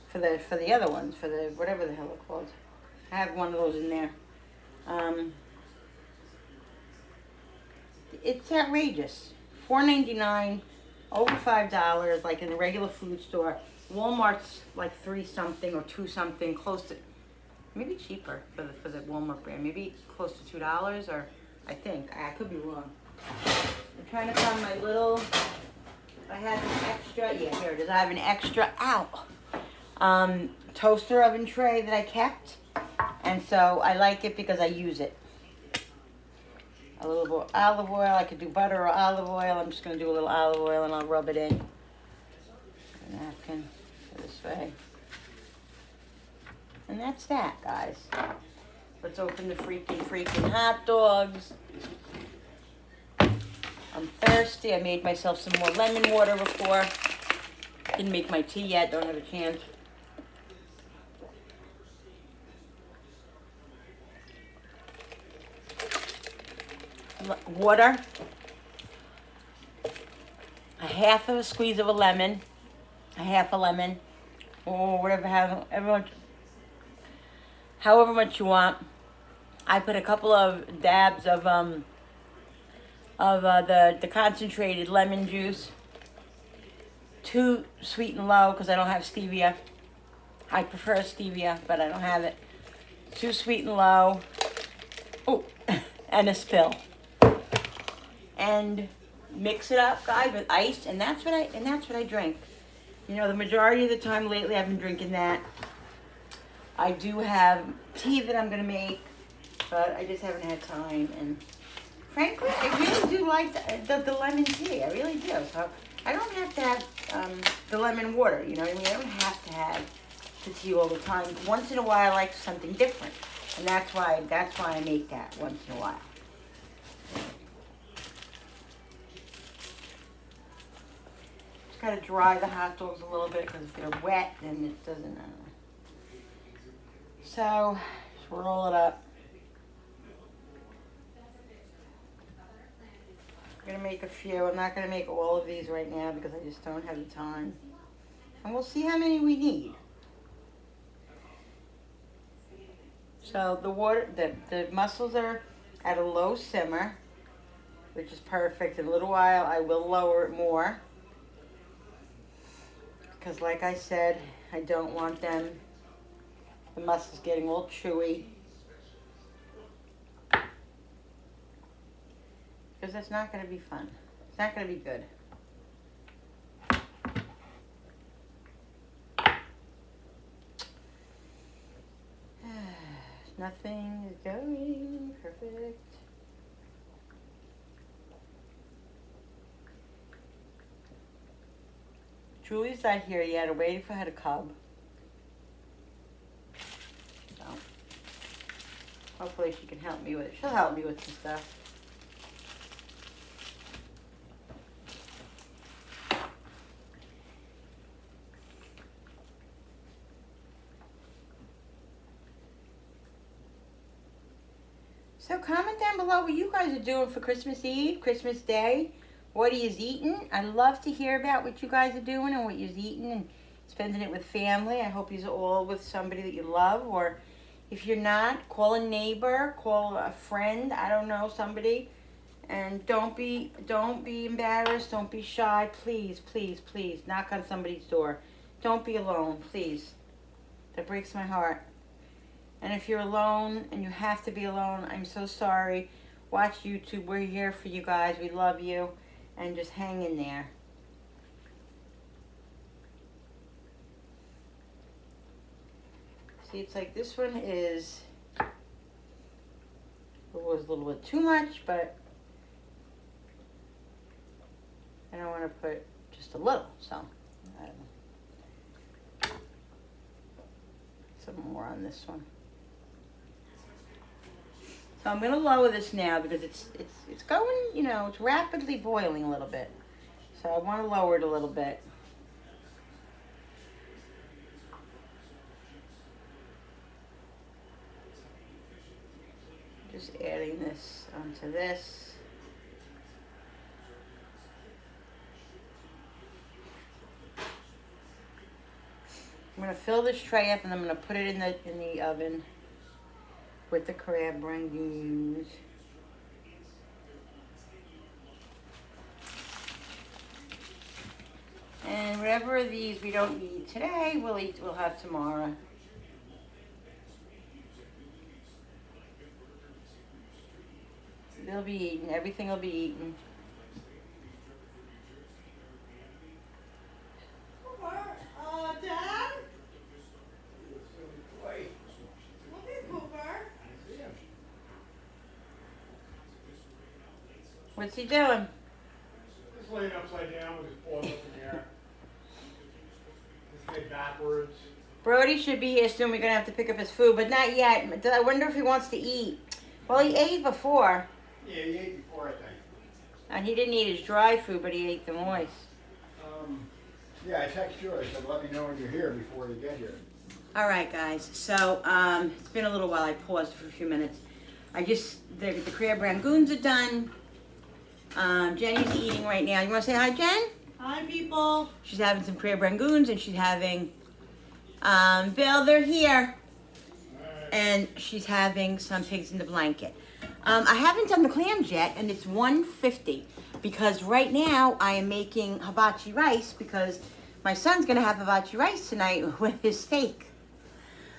for the other ones, for the whatever the hell they're called. I have one of those in there. It's outrageous. $4.99, over $5, like in the regular food store. Walmart's like 3 something or 2 something, close to, maybe cheaper for the Walmart brand. Maybe close to $2, or I think. I could be wrong. I'm trying to find my little, I have an extra, yeah, here it is. I have an extra, toaster oven tray that I kept. And so I like it because I use it. A little bit of olive oil. I could do butter or olive oil. I'm just going to do a little olive oil and I'll rub it in. A napkin this way. And that's that, guys. Let's open the freaking hot dogs. I'm thirsty. I made myself some more lemon water before. Didn't make my tea yet. Don't have a chance. Water. A half of a squeeze of a lemon. A half a lemon. Or whatever, however much you want. I put a couple of dabs of the concentrated lemon juice. 2 sweet and low because I don't have stevia. I prefer stevia, but I don't have it. 2 sweet and low. Oh, and a spill. And mix it up, guys, with ice, and that's what I drink. You know, the majority of the time lately I've been drinking that. I do have tea that I'm gonna make, but I just haven't had time. And frankly, I really do like the lemon tea. I really do. So I don't have to have the lemon water. You know what I mean? I don't have to have the tea all the time. Once in a while, I like something different, and that's why I make that once in a while. Just gotta dry the hot dogs a little bit because if they're wet, then it doesn't. So just roll it up. I'm gonna make a few. I'm not gonna make all of these right now because I just don't have the time. And we'll see how many we need. So the mussels are at a low simmer. which is perfect. In a little while, I will lower it more. Because like I said, I don't want them, the mussels getting all chewy. Because that's not going to be fun. It's not going to be good. Nothing is going perfect. Julie's not here yet. I'm waiting for her to come. So, hopefully she can help me with it. She'll help me with some stuff. So comment down below what you guys are doing for Christmas Eve, Christmas Day. What are you eating? I love to hear about what you guys are doing and what you're eating and spending it with family. I hope you're all with somebody that you love, or if you're not, call a neighbor, call a friend, I don't know, somebody. And don't be embarrassed, don't be shy. Please, please, please, knock on somebody's door. Don't be alone, please. That breaks my heart. And if you're alone and you have to be alone, I'm so sorry. Watch YouTube. We're here for you guys. We love you. And just hang in there. See, it's like this one is, it was a little bit too much, but I don't want to put just a little, so I don't know. Some more on this one. So I'm going to lower this now because it's going, you know, it's rapidly boiling a little bit. So I want to lower it a little bit. Just adding this onto this. I'm going to fill this tray up and I'm going to put it in the oven with the crab rangoons. And whatever of these we don't eat today, we'll have tomorrow. They'll be eaten. Everything will be eaten. Dad? Look at Cooper. What's he doing? Just laying upside down with his paws up in the air. His head backwards. Brody should be here soon. We're going to have to pick up his food, but not yet. I wonder if he wants to eat. Well, he ate before. Yeah, he ate before, I think. And he didn't eat his dry food, but he ate the moist. Yeah, I texted you. I said, let me know when you're here before you get here. All right, guys. So it's been a little while. I paused for a few minutes. The crab rangoons are done. Jenny's eating right now. You want to say hi, Jen? Hi, people. She's having some crab rangoons, and she's having Bill. They're here, and she's having some pigs in the blanket. I haven't done the clams yet, and it's 1:50 because right now I am making hibachi rice because my son's gonna have hibachi rice tonight with his steak.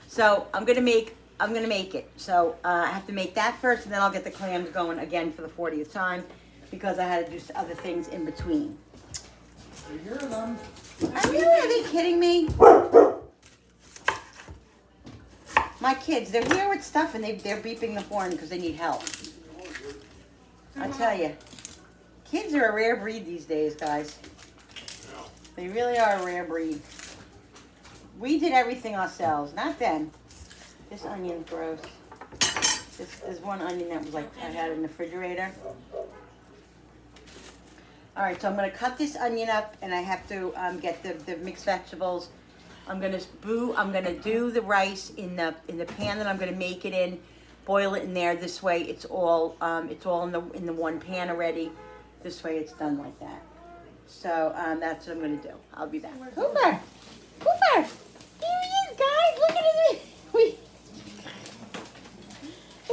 So I'm gonna make it. So I have to make that first, and then I'll get the clams going again for the 40th time because I had to do other things in between. You hear them? Are they kidding me? My kids, they're here with stuff and they're beeping the horn because they need help. I tell you, kids are a rare breed these days, guys. They really are a rare breed. We did everything ourselves, not them. This onion's gross. There's one onion that was like I had in the refrigerator. All right, so I'm gonna cut this onion up, and I have to get the mixed vegetables. I'm gonna do the rice in the pan that I'm gonna make it in, boil it in there. This way, it's all in the one pan already. This way, it's done like that. So that's what I'm gonna do. I'll be back. Cooper, here he is, guys. Look at him.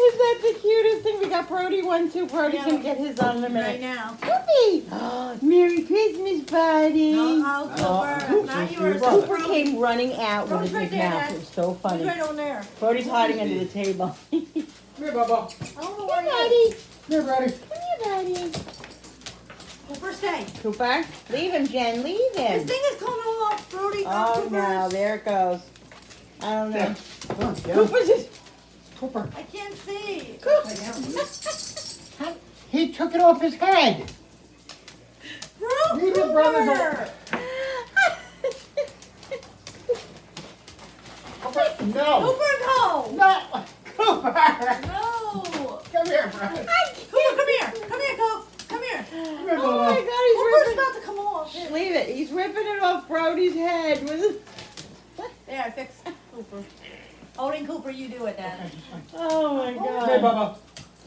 Is that the cutest thing. We got Brody one too. Brody's gonna get his on in a minute. Right now. Poopy! Oh, Merry Christmas, buddy! Oh, Cooper. Cooper's Not your yours. brother. Cooper came running out with Brody's his right big there, mouth. Dad. It was so He's funny. right on there. Brody's hiding under the table. Come here, Bubba. I don't know Come where here, he is. buddy. Come here, buddy. Come here, buddy. Cooper, stay. Cooper, leave him, Jen. Leave This him. thing is coming off, Brody. Oh Cooper. no, there it goes. I don't know. Yeah. Come on, yeah. Cooper's just. Cooper. I can't see. He took it off his head. Leave your brothers Cooper. Cooper, no. Cooper, no. No. Cooper. No. Come here, brother. Cooper, come here. Come here, Coop. Come here. Come here, Oh my Bubba. God, Cooper's he's about to come off. ripping. Leave it. He's ripping it off Brody's head with his. There, I fixed Cooper. Holding Cooper, you do it, Dad. Oh my Come here, God. Bubba.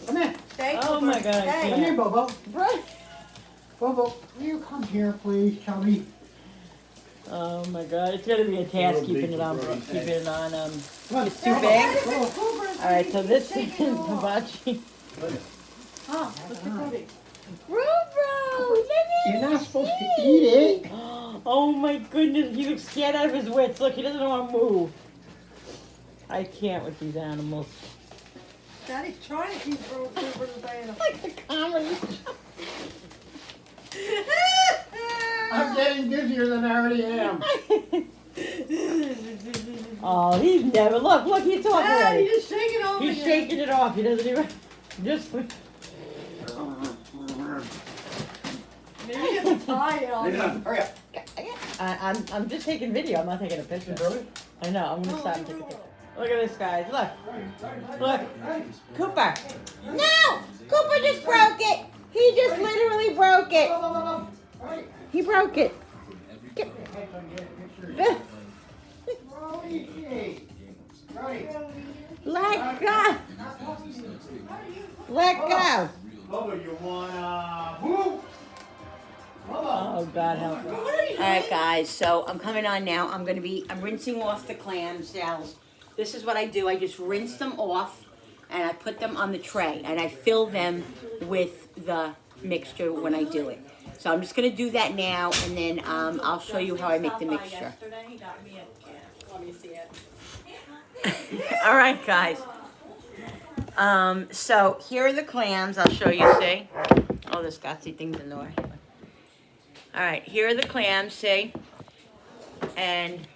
Come here. Stay, Oh Cooper. my God, I Stay. Come can't. here, Bubba. Bro- Bubba, will you come here, please, Chubby? Oh my God, it's gonna be a task Little keeping big it on. Brody's Keeping head. it on. Come on. It's too big. Cooper, All right, so this is Shaking it off. hibachi. Oh, what's the Brody? Bro, look at You're not supposed to eat it. Oh my goodness, he looks scared out of his wits. Look, he doesn't want to move. I can't with these animals. Daddy's trying to keep Cooper to stay in a Like the comedy. I'm getting dizzier than I already am. Oh, he's never. Look, he's talking Dad, already. he's just shaking off He's again. shaking it off. He doesn't even. Just. Maybe get the tie on. Hurry up. I'm just taking video. I'm not taking a picture. Really? I know. I'm gonna Oh, stop and you take a will. picture. Look at this, guys. Look, Cooper. No, Cooper just broke it. He just literally broke it. He broke it. Let go. Let go. Bubba, you wanna move? Oh God help me. All right, guys. So I'm coming on now. I'm rinsing off the clam shells. This is what I do. I just rinse them off, and I put them on the tray, and I fill them with the mixture when I do it. So I'm just gonna do that now, and then I'll show you how I make the mixture. Yesterday, he got me a, let me see it. All right, guys. So here are the clams. I'll show you. See? Oh, the Scotsy thing's in the way. All right, here are the clams. See? And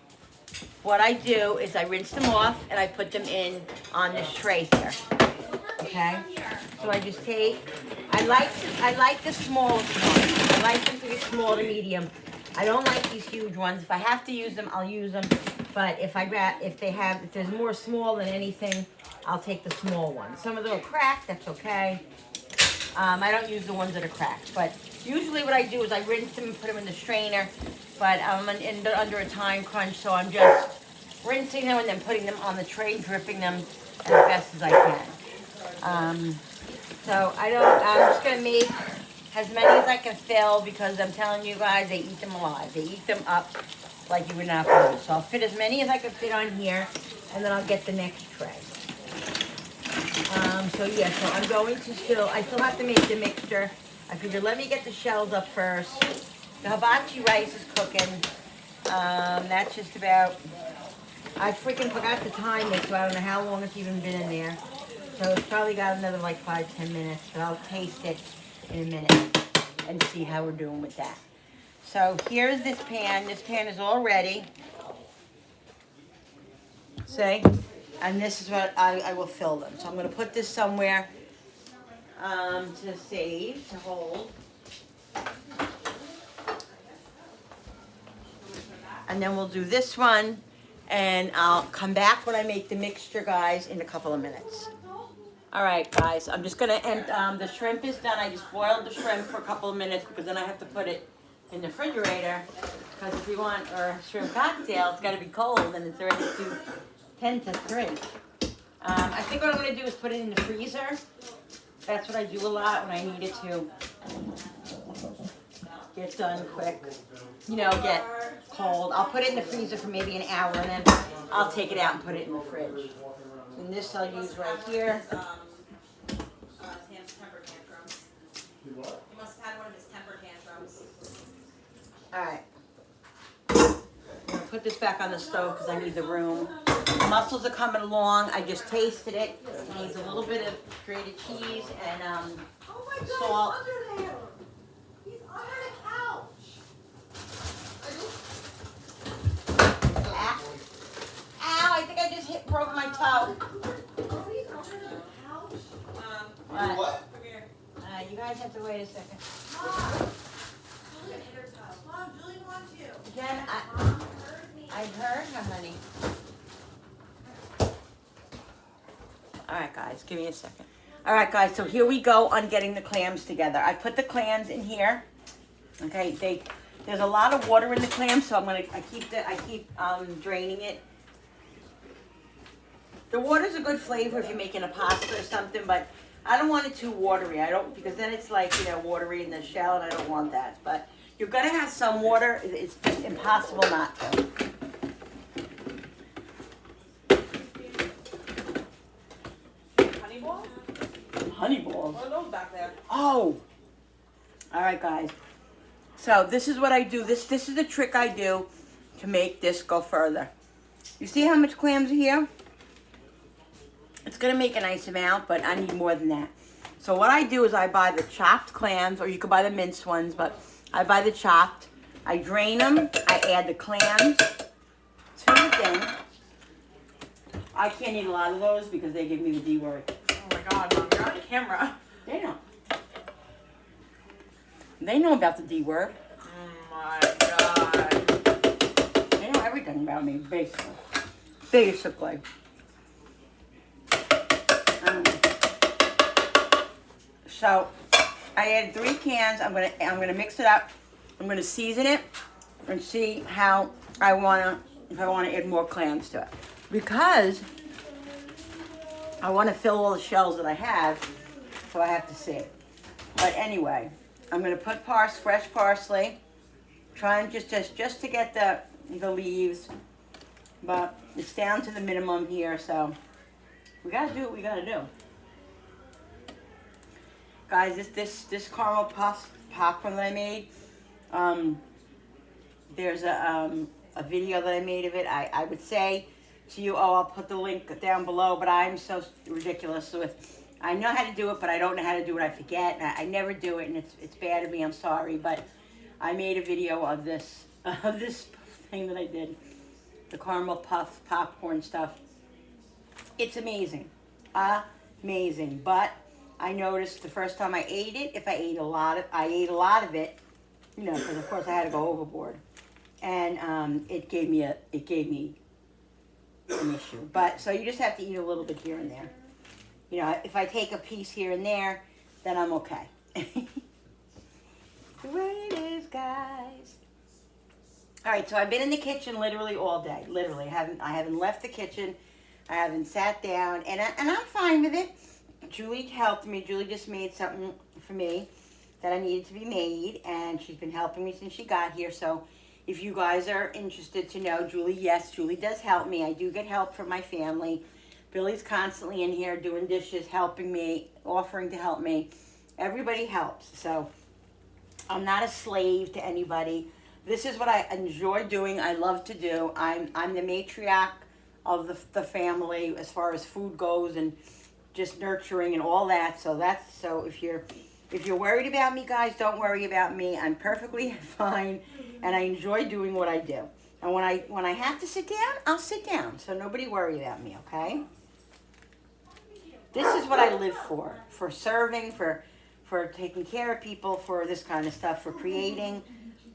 what I do is I rinse them off and I put them in on this tray here. Okay? So I just take. I like the smallest ones. I like them to be small to medium. I don't like these huge ones. If I have to use them, I'll use them. But if there's more small than anything, I'll take the small ones. Some of them are cracked, that's okay. I don't use the ones that are cracked. But usually what I do is I rinse them and put them in the strainer. But I'm under a time crunch, so I'm just rinsing them and then putting them on the tray, dripping them as best as I can. So I'm just gonna make as many as I can fill because I'm telling you guys, they eat them alive. They eat them up like you would not believe. So I'll fit as many as I can fit on here, and then I'll get the next tray. So I'm going to I still have to make the mixture. I figured let me get the shells up first. The hibachi rice is cooking. That's just about, I freaking forgot to time it, so I don't know how long it's even been in there. So it's probably got another like 5-10 minutes, but I'll taste it in a minute and see how we're doing with that. So here's this pan. This pan is all ready. See? And this is what I will fill them. So I'm going to put this somewhere to save, to hold. And then we'll do this one. And I'll come back when I make the mixture, guys, in a couple of minutes. All right, guys, I'm just gonna end, the shrimp is done. I just boiled the shrimp for a couple of minutes because then I have to put it in the refrigerator. Because if you want our shrimp cocktail, it's gotta be cold and it's already 10 to 3. I think what I'm gonna do is put it in the freezer. That's what I do a lot when I need it to get done quick. You know, get cold. I'll put it in the freezer for maybe an hour and then I'll take it out and put it in the fridge. And this I'll use right here. Do what? He must have had one of his temper tantrums. All right. I'm gonna put this back on the stove because I need the room. The mussels are coming along. I just tasted it. It needs a little bit of grated cheese and Oh my God, salt. he's under there. He's under the couch. Ah. Ow! I think I just broke my toe. Oh, he's under the couch. What? What? Come here. You guys have to wait a second. Mom. Julie hit her toe. Mom, Julie wants you. Jen, Mom heard me. I heard her, honey. All right, guys, give me a second. All right, guys, so here we go on getting the clams together. I put the clams in here. Okay, there's a lot of water in the clams, so I keep draining it. The water's a good flavor if you're making a pasta or something, but I don't want it too watery. Because then it's like, watery in the shell, and I don't want that. But you're gonna have some water. It's just impossible not to. Honey balls? Honey balls. What are those back there? Oh. All right, guys. So this is what I do. This is the trick I do to make this go further. You see how much clams are here? It's gonna make a nice amount, but I need more than that. So what I do is I buy the chopped clams, or you could buy the minced ones, but I buy the chopped. I drain them. I add the clams to the thing. I can't eat a lot of those because they give me the D word. Oh my God, Mom, you're on camera. They know. They know about the D word. Oh my God. They know everything about me, basically. Basically. So I added 3 cans. I'm gonna mix it up. I'm gonna season it and see how if I wanna add more clams to it. Because I wanna fill all the shells that I have, so I have to see. But anyway, I'm gonna put fresh parsley. Trying just to get the leaves, but it's down to the minimum here, so we gotta do what we gotta do. Guys, this caramel popcorn that I made, there's a video that I made of it. I would say to you, I'll put the link down below, but I'm so ridiculous with, I know how to do it, but I don't know how to do it. I forget. I never do it, and it's bad of me. I'm sorry, but I made a video of this thing that I did, the caramel popcorn stuff. It's amazing, amazing. But I noticed the first time I ate it, if I ate a lot of it, because of course I had to go overboard, and it gave me an issue. But so you just have to eat a little bit here and there. If I take a piece here and there, then I'm okay. The way it is, guys. All right, so I've been in the kitchen literally all day. Literally, I haven't left the kitchen. I haven't sat down, and I'm fine with it. Julie helped me. Julie just made something for me that I needed to be made, and she's been helping me since she got here. So if you guys are interested to know, Julie does help me. I do get help from my family. Billy's constantly in here doing dishes, helping me, offering to help me. Everybody helps. So I'm not a slave to anybody. This is what I enjoy doing. I love to do. I'm the matriarch of the family as far as food goes, and just nurturing and all that. So if you're worried about me, guys, don't worry about me. I'm perfectly fine, and I enjoy doing what I do. And when I have to sit down, I'll sit down. So nobody worry about me, okay? This is what I live for serving, for taking care of people, for this kind of stuff, for creating.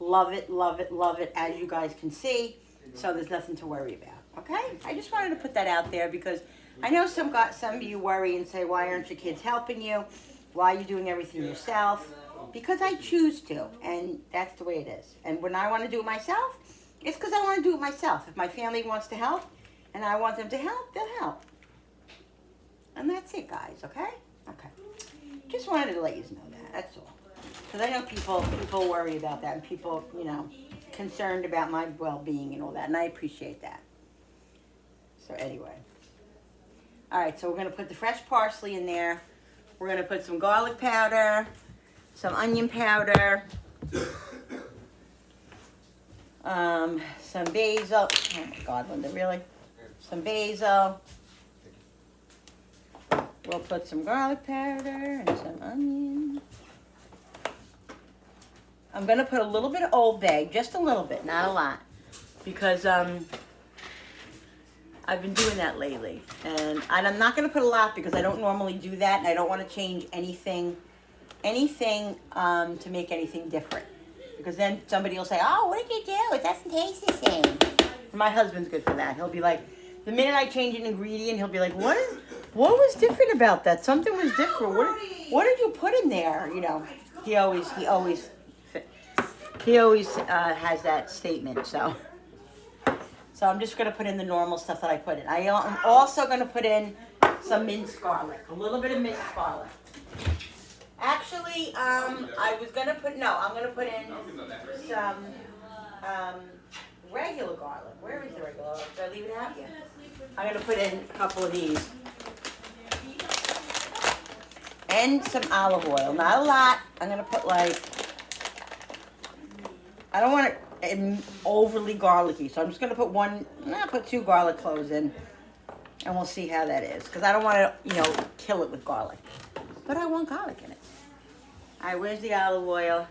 Love it, love it, love it, as you guys can see. So there's nothing to worry about, okay? I just wanted to put that out there because I know some of you worry and say, why aren't your kids helping you? Why are you doing everything yourself? Because I choose to, and that's the way it is. And when I want to do it myself, it's because I want to do it myself. If my family wants to help, and I want them to help, they'll help. And that's it, guys, okay? Okay. Just wanted to let you know that, that's all. Because I know people worry about that, and people, concerned about my well-being and all that, and I appreciate that. So anyway. All right, so we're going to put the fresh parsley in there. We're going to put some garlic powder. some onion powder, some basil. Oh my God, Linda, really? Some basil. We'll put some garlic powder and some onion. I'm gonna put a little bit of Old Bay, just a little bit, not a lot, because I've been doing that lately, and I'm not gonna put a lot because I don't normally do that, and I don't want to change anything to make anything different, because then somebody will say, "Oh, what did you do? It doesn't taste the same." And my husband's good for that. He'll be like, the minute I change an ingredient, he'll be like, "What was different about that? Something was different. What did you put in there?" You know, he always has that statement. So I'm just gonna put in the normal stuff that I put in. I'm also gonna put in some minced garlic, a little bit of minced garlic. Actually, I'm gonna put in some regular garlic. Where is the regular garlic? Did I leave it out? Yeah. I'm gonna put in a couple of these. And some olive oil. Not a lot. I'm gonna put I don't want it overly garlicky, so I'm just gonna put 2 garlic cloves in, and we'll see how that is. Because I don't want to, kill it with garlic, but I want garlic in it. All right, where's the olive oil?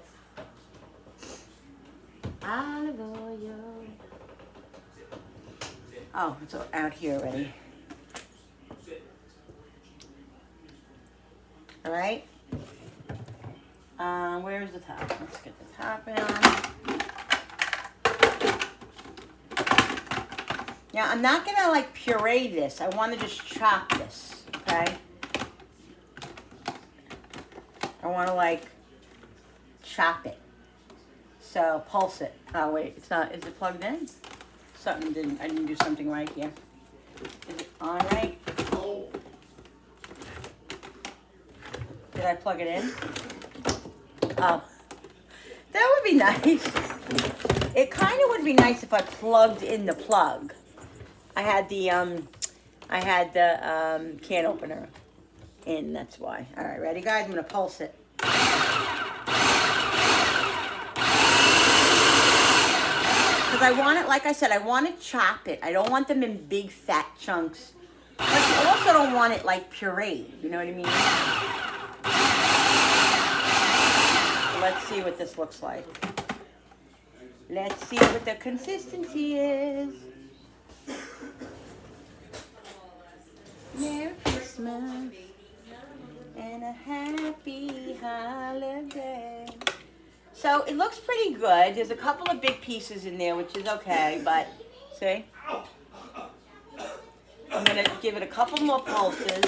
Olive oil. Oh, it's out here already. All right. Where's the top? Let's get the top on. Now, I'm not gonna puree this. I want to just chop this, okay? I want to chop it. So pulse it. Oh wait, it's not. Is it plugged in? I didn't do something right here. Is it on right? Did I plug it in? Oh, that would be nice. It kind of would be nice if I plugged in the plug. I had the can opener in. That's why. All right, ready, guys? I'm gonna pulse it. Because I want it, like I said, I want to chop it. I don't want them in big fat chunks. But I also don't want it pureed. You know what I mean? Let's see what this looks like. Let's see what the consistency is. Merry Christmas and a happy holiday. So it looks pretty good. There's a couple of big pieces in there, which is okay, but see? I'm gonna give it a couple more pulses.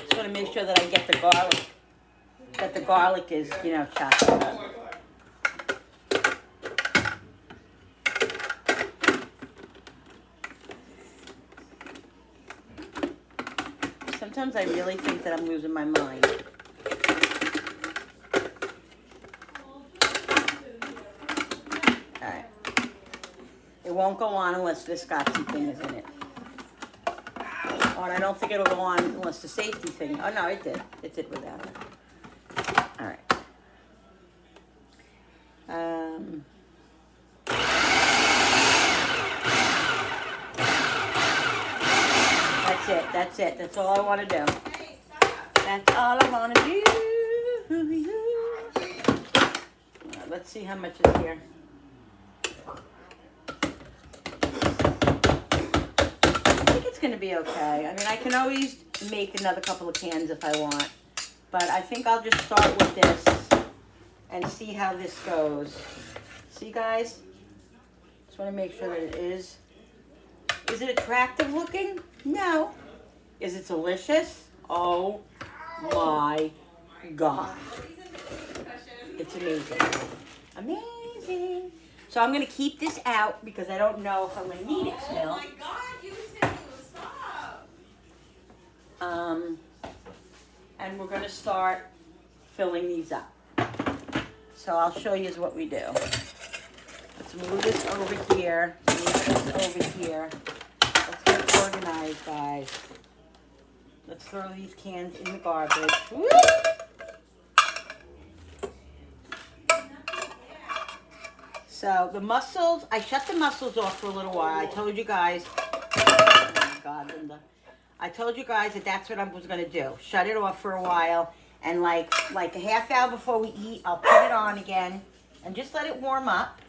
Just wanna make sure that I get the garlic is, chopped up. Sometimes I really think that I'm losing my mind. Alright. It won't go on unless this Scotchy thing is in it. Oh, and I don't think it'll go on unless the safety thing. Oh, no, it did. It did without it. Alright. That's it. That's all I want to do. That's all I want to do. Let's see how much is here. I think it's going to be okay. I mean, I can always make another couple of cans if I want. But I think I'll just start with this and see how this goes. See, guys? Just want to make sure that it is. Is it attractive looking? No. Is it delicious? Oh my God. It's amazing. Amazing. So I'm going to keep this out because I don't know if I'm going to need it still. Oh my God, you said you would stop. And we're going to start filling these up. So I'll show you what we do. Let's move this over here. Move this over here. Let's get organized, guys. Let's throw these cans in the garbage. Woo! So the mussels, I shut the mussels off for a little while. I told you guys, oh my God, Linda. I told you guys that that's what I was gonna do. Shut it off for a while, and like a half hour before we eat, I'll put it on again, and just let it warm up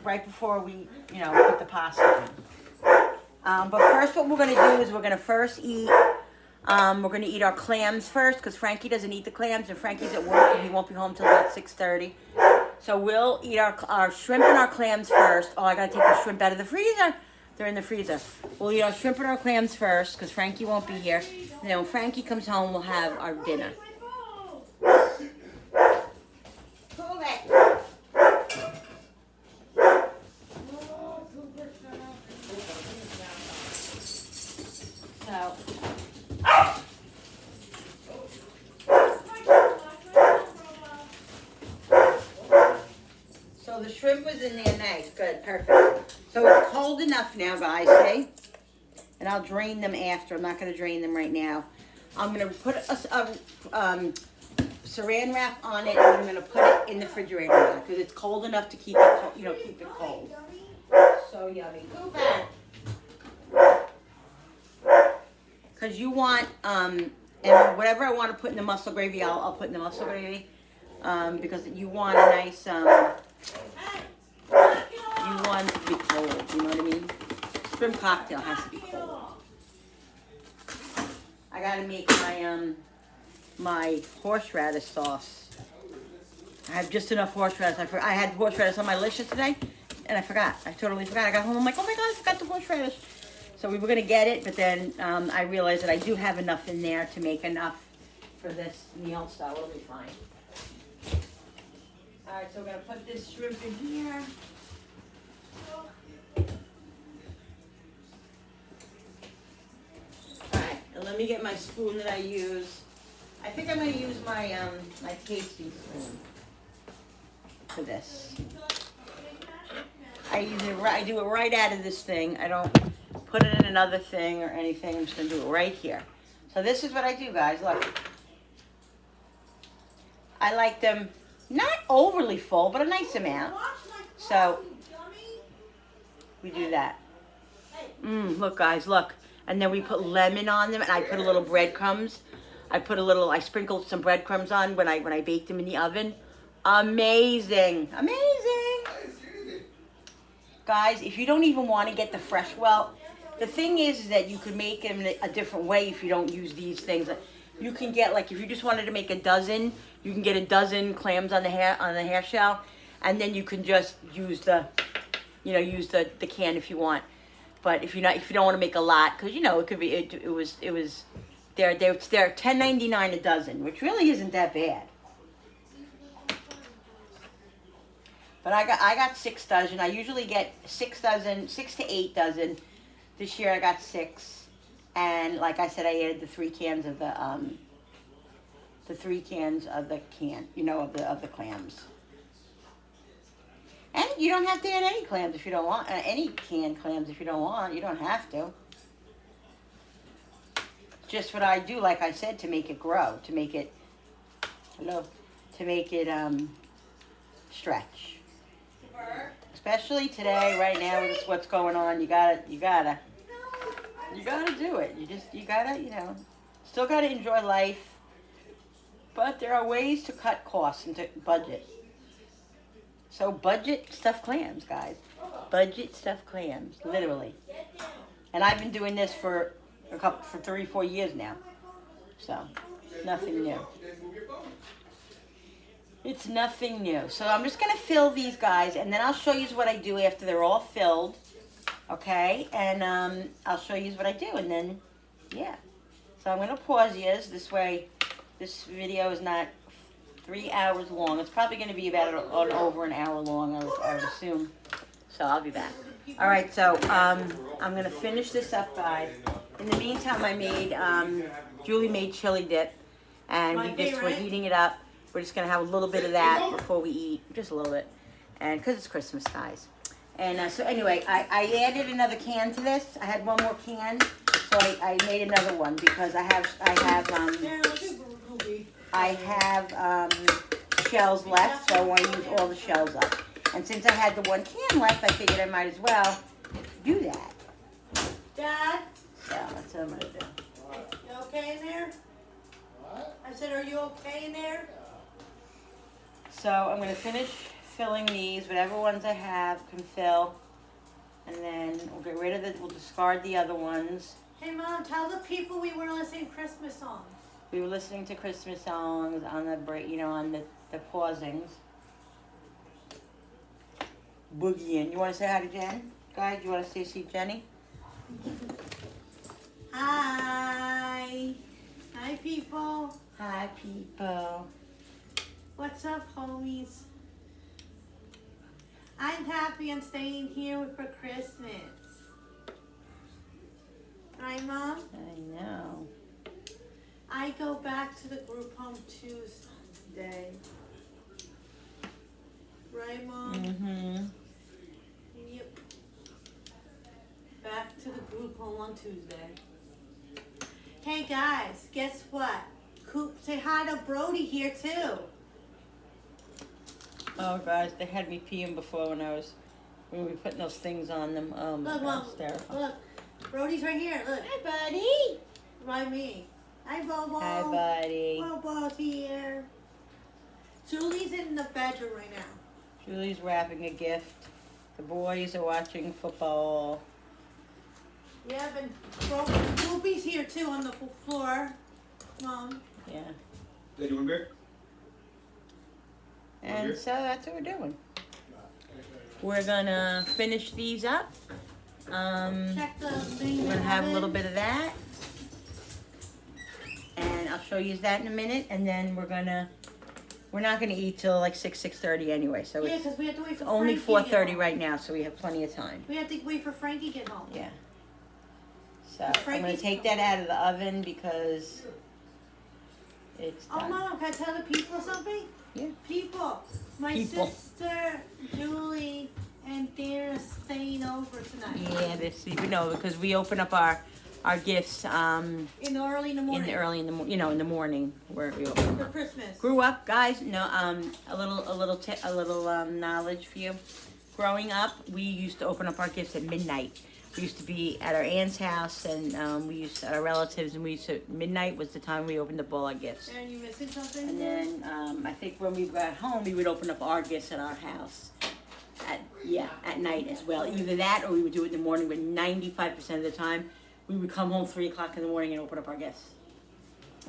right before we, put the pasta in. But first, what we're gonna do is we're gonna first eat. We're gonna eat our clams first, because Frankie doesn't eat the clams, and Frankie's at work, and he won't be home till about 6:30. So we'll eat our shrimp and our clams first. Oh, I gotta take the shrimp out of the freezer. They're in the freezer. We'll eat our shrimp and our clams first, because Frankie won't be here. And then when Frankie comes home, we'll have our dinner. Cool it. So. So the shrimp was in there nice, good, perfect. So it's cold enough now, guys, see? And I'll drain them after. I'm not going to drain them right now. I'm going to put a saran wrap on it, and I'm going to put it in the refrigerator now, because it's cold enough to keep it, keep it cold. So yummy. Go back. Because you want, and whatever I want to put in the mussel gravy, I'll put in the mussel gravy. Because you want a nice, you want it to be cold, you know what I mean? Shrimp cocktail has to be cold. I gotta make my horseradish sauce. I have just enough horseradish. I had horseradish on my list yesterday, and I forgot. I totally forgot. I got home, I'm like, oh my God, I forgot the horseradish. So we were gonna get it, but then I realized that I do have enough in there to make enough for this meal, so it'll be fine. All right, so we're gonna put this shrimp in here. All right, and let me get my spoon that I use. I think I'm gonna use my my tasting spoon for this. I do it right out of this thing. I don't put it in another thing or anything. I'm just gonna do it right here. So this is what I do, guys. Look, I like them not overly full, but a nice amount. So we do that. Look, guys, look. And then we put lemon on them, and I put a little breadcrumbs. I sprinkled some breadcrumbs on when I baked them in the oven. Amazing, amazing. Guys, if you don't even want to get the fresh, well, the thing is that you could make them a different way if you don't use these things. You can get, like, if you just wanted to make a dozen, you can get a dozen clams on the hair shell, and then you can just use the can if you want. But if you don't want to make a lot, because it could be they're $10.99 a dozen, which really isn't that bad. But I got 6 dozen. I usually get 6 to 8 dozen. This year I got 6, and like I said, I added the 3 cans of the the clams. And you don't have to add any clams if you don't want any canned clams if you don't want. You don't have to. Just what I do, like I said, to make it grow, to make it stretch. Especially today, right now, with what's going on, you gotta do it. You gotta, still gotta enjoy life. But there are ways to cut costs and to budget. So budget stuffed clams, guys. Budget stuffed clams, literally. And I've been doing this for 3-4 years now. So, nothing new. It's nothing new. So I'm just going to fill these guys, and then I'll show you what I do after they're all filled. Okay? And I'll show you what I do, and then, yeah. So I'm going to pause yours. This way, this video is not 3 hours long. It's probably going to be about over an hour long, I would assume. So I'll be back. All right, so I'm going to finish this up, guys. In the meantime, Julie made chili dip, and we're heating it up. We're just going to have a little bit of that before we eat, just a little bit, and because it's Christmas, guys. And so anyway, I added another can to this. I had one more can, So I made another one because I have There, look at Ruby. shells left, so I want to use all the shells up. And since I had the one can left, I figured I might as well do that. Dad, So that's what I'm gonna do. you okay in there? What? I said, are you okay in there? So I'm gonna finish filling these, whatever ones I have can fill, and then we'll get rid of it. We'll discard the other ones. Hey Mom, tell the people we were listening to Christmas songs. We were listening to Christmas songs on the break, on the pausings. Boogieing. You want to say hi to Jen? Guys, you want to see Jenny? Hi. Hi people. Hi, people. What's up, homies? I'm happy I'm staying here for Christmas. Right, Mom? I know. I go back to the group home Tuesday. Right, Mom? Mm-hmm. Yep. Back to the group home on Tuesday. Hey guys, guess what? Coop, say hi to Brody here too. Oh, guys, they had me peeing before when we were putting those things on them. Look, Mom. hysterical. Look. Brody's right here. Look. Hi, buddy. Right me. Hi, Bobo. Hi, buddy. Bobo's here. Julie's in the bedroom right now. Julie's wrapping a gift. The boys are watching football. Yeah, but Ruby's here too on the floor. Mom. Yeah. They doing beer? And Okay. so that's what we're doing. We're gonna finish these up. Check the thing. We're gonna have a little bit of that. And I'll show you that in a minute. And then we're not gonna eat till like 6:30 anyway. So Yeah, it's because we have to wait for only Frankie to get 4:30 home. right now, so we have plenty of time. We have to wait for Frankie to get home. Yeah. So I'm gonna Frankie's take that out of the oven because it's Oh, done. Mom, can I tell the people something? Yeah. People. My People. sister, Julie, and Dana's staying over tonight. Yeah, because we open up our gifts In the early in the morning. in the morning where we open For up. Christmas. Grew up, guys. No, a little knowledge for you. Growing up, we used to open up our gifts at midnight. We used to be at our aunt's house, and at our relatives, and midnight was the time we opened up all our gifts. Aaron, you missing something? And then I think when we got home, we would open up our gifts at our house. At night as well. Either that, or we would do it in the morning. But 95% of the time, we would come home 3 o'clock in the morning and open up our gifts.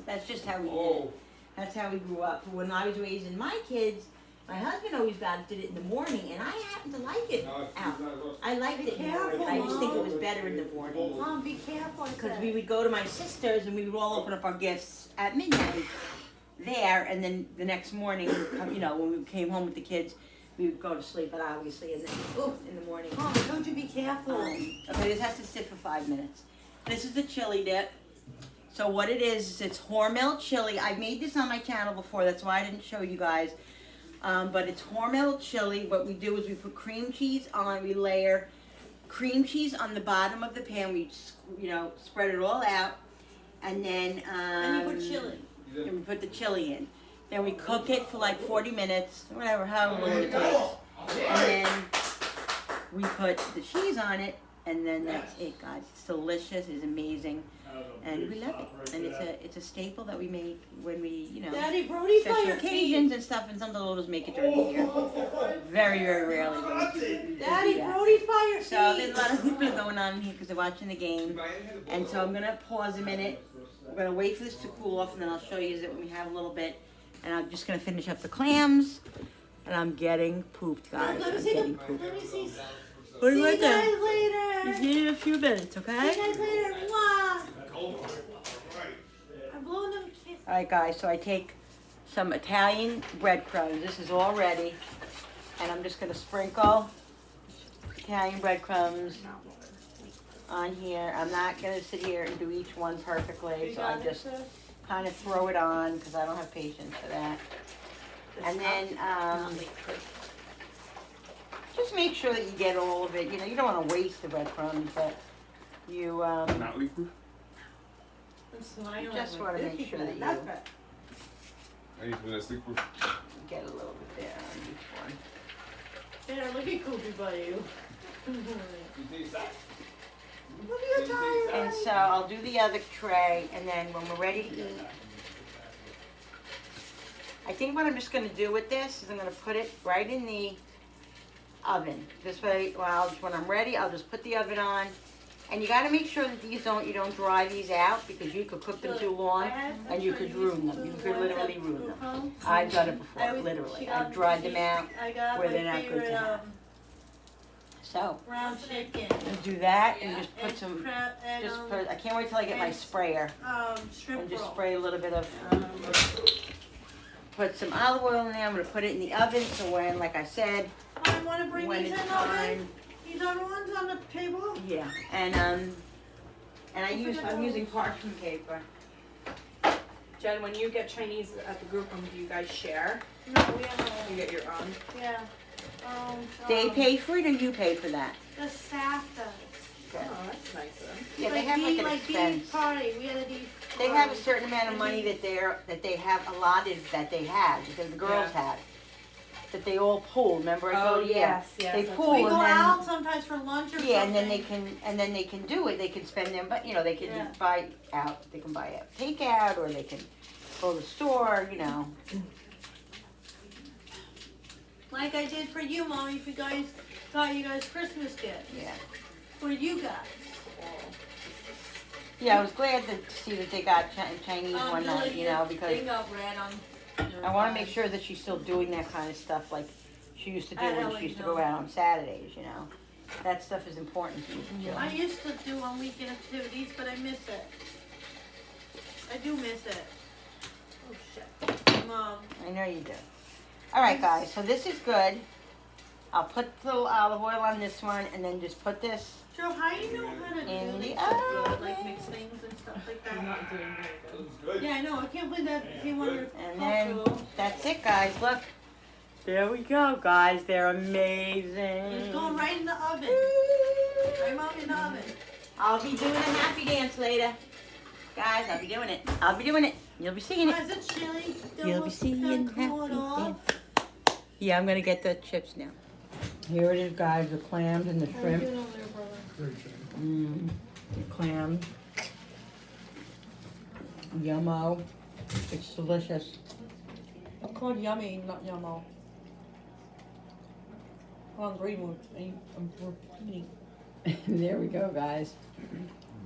That's just how we did it. That's how we grew up. When I was raising my kids, my husband always did it in the morning, and I happened to like it out. I liked it in the morning. I just think it was better in the morning. Mom, be careful. I Because said. we would go to my sister's and we would all open up our gifts at midnight there, and then the next morning, when we came home with the kids, we would go to sleep, but obviously, and then in the morning. Mom, I told you be careful. Okay, this has to sit for 5 minutes. This is the chili dip. So what it is it's Hormel chili. I made this on my channel before, that's why I didn't show you guys. But it's Hormel chili. What we do is we put cream cheese on, we layer cream cheese on the bottom of the pan. We, spread it all out. And then, And you put chili. and we put the chili in. Then we cook it for like 40 minutes, whatever, however long it takes. And then we put the cheese on it, and then that's it, guys. It's delicious, it's amazing, and we love it. And it's a staple that we make when we, Daddy, Brody's by special your occasions feet. and stuff, and sometimes we'll just make it during the year. Very, very rarely. But we do Daddy, that. Brody's by your feet. So there's a lot of hoopla going on here because they're watching the game. And so I'm gonna pause a minute. We're gonna wait for this to cool off, and then I'll show you that when we have a little bit. And I'm just gonna finish up the clams. And I'm getting pooped, guys. Let me I'm see. getting pooped. Let me see. See What do you I guys do? later. Just give you a few minutes, See okay? you guys later. Mwah. I'm blowing them a kiss. All right, guys. So I take some Italian breadcrumbs. This is all ready, and I'm just gonna sprinkle Italian breadcrumbs on here. I'm not gonna sit here and do each one perfectly, so I just kind of throw it on because I don't have patience for that. And then just make sure that you get all of it. You don't want to waste the breadcrumbs, but you Not leak proof? I'm smiling. Just like wanna this make sure because that I you- love it. Any plastic for Get a little bit there on each one. There, look at Koopy by you. Look at your tire. And so I'll do the other tray, and then when we're ready to eat, I think what I'm just gonna do with this is I'm gonna put it right in the oven. This way, well, when I'm ready, I'll just put the oven on. And you gotta make sure that you don't dry these out, because you could cook them too long and you could ruin them. You could literally ruin them. I've done it before, literally. I've dried them out I got where my they're not good favorite to have. So, round chicken. you do that and just put And some, crab and I can't wait till I get my and- sprayer. shrimp And just roll. spray a little bit of, put some olive oil in there. I'm gonna put it in the oven, so when, like I said, I want to bring when these it's in oven. time, These other ones on the table. yeah, and I'm using parchment paper. Jen, when you get Chinese at the group room, do you guys share? No, we have You get your own? yeah. They pay for it or you pay for that? The staff does. Okay. Oh, that's nice of them. Yeah, they have like an Beef expense. party. We had a beef. They have a party. certain amount of money that they have allotted that they have, because the girls Yeah. had. That they all pool, remember I told you? yes, They that's pool We and go then, out sometimes for lunch or yeah, something. and then they can do it, they can spend them, but they can Yeah. buy out, they can buy out takeout, or they can go to the store, Like I did for you, Mommy. If you guys got you guys Christmas gifts yeah. for you guys. Yeah, I was glad to see that they got Chinese one night, Billy, because they got red on. I want to make sure that she's still doing that kind of stuff like she used to do I when know, she used to I know. go out on Saturdays, That stuff is important to you. I used to do on weekend activities, but I miss it. I do miss it. Oh shit, Mom. I know you do. All right, guys, so this is good. I'll put the olive oil on this one, and then just put this. Joe, how do you know how to In do the things so good, oven. like mix things and stuff like I'm that? not doing very good. Looks good. Yeah, I know. I can't believe that he wanted to And cook then food. that's it, guys. Look. There we go, guys. They're It's amazing. going right in the oven. Right, Mom, in the oven. I'll be doing a happy dance later. Guys, I'll be doing it. I'll be doing it. You'll be seeing it. Is it chili? You'll be seeing cool it happy off. dance. Yeah, I'm gonna get the chips now. Here it is, guys. The clams and the How you shrimp. doing over there, brother? The clams. Yummo. It's delicious. I'm called Yummy, not Yummo. Well, I'm green I'm repeating. There we go, guys.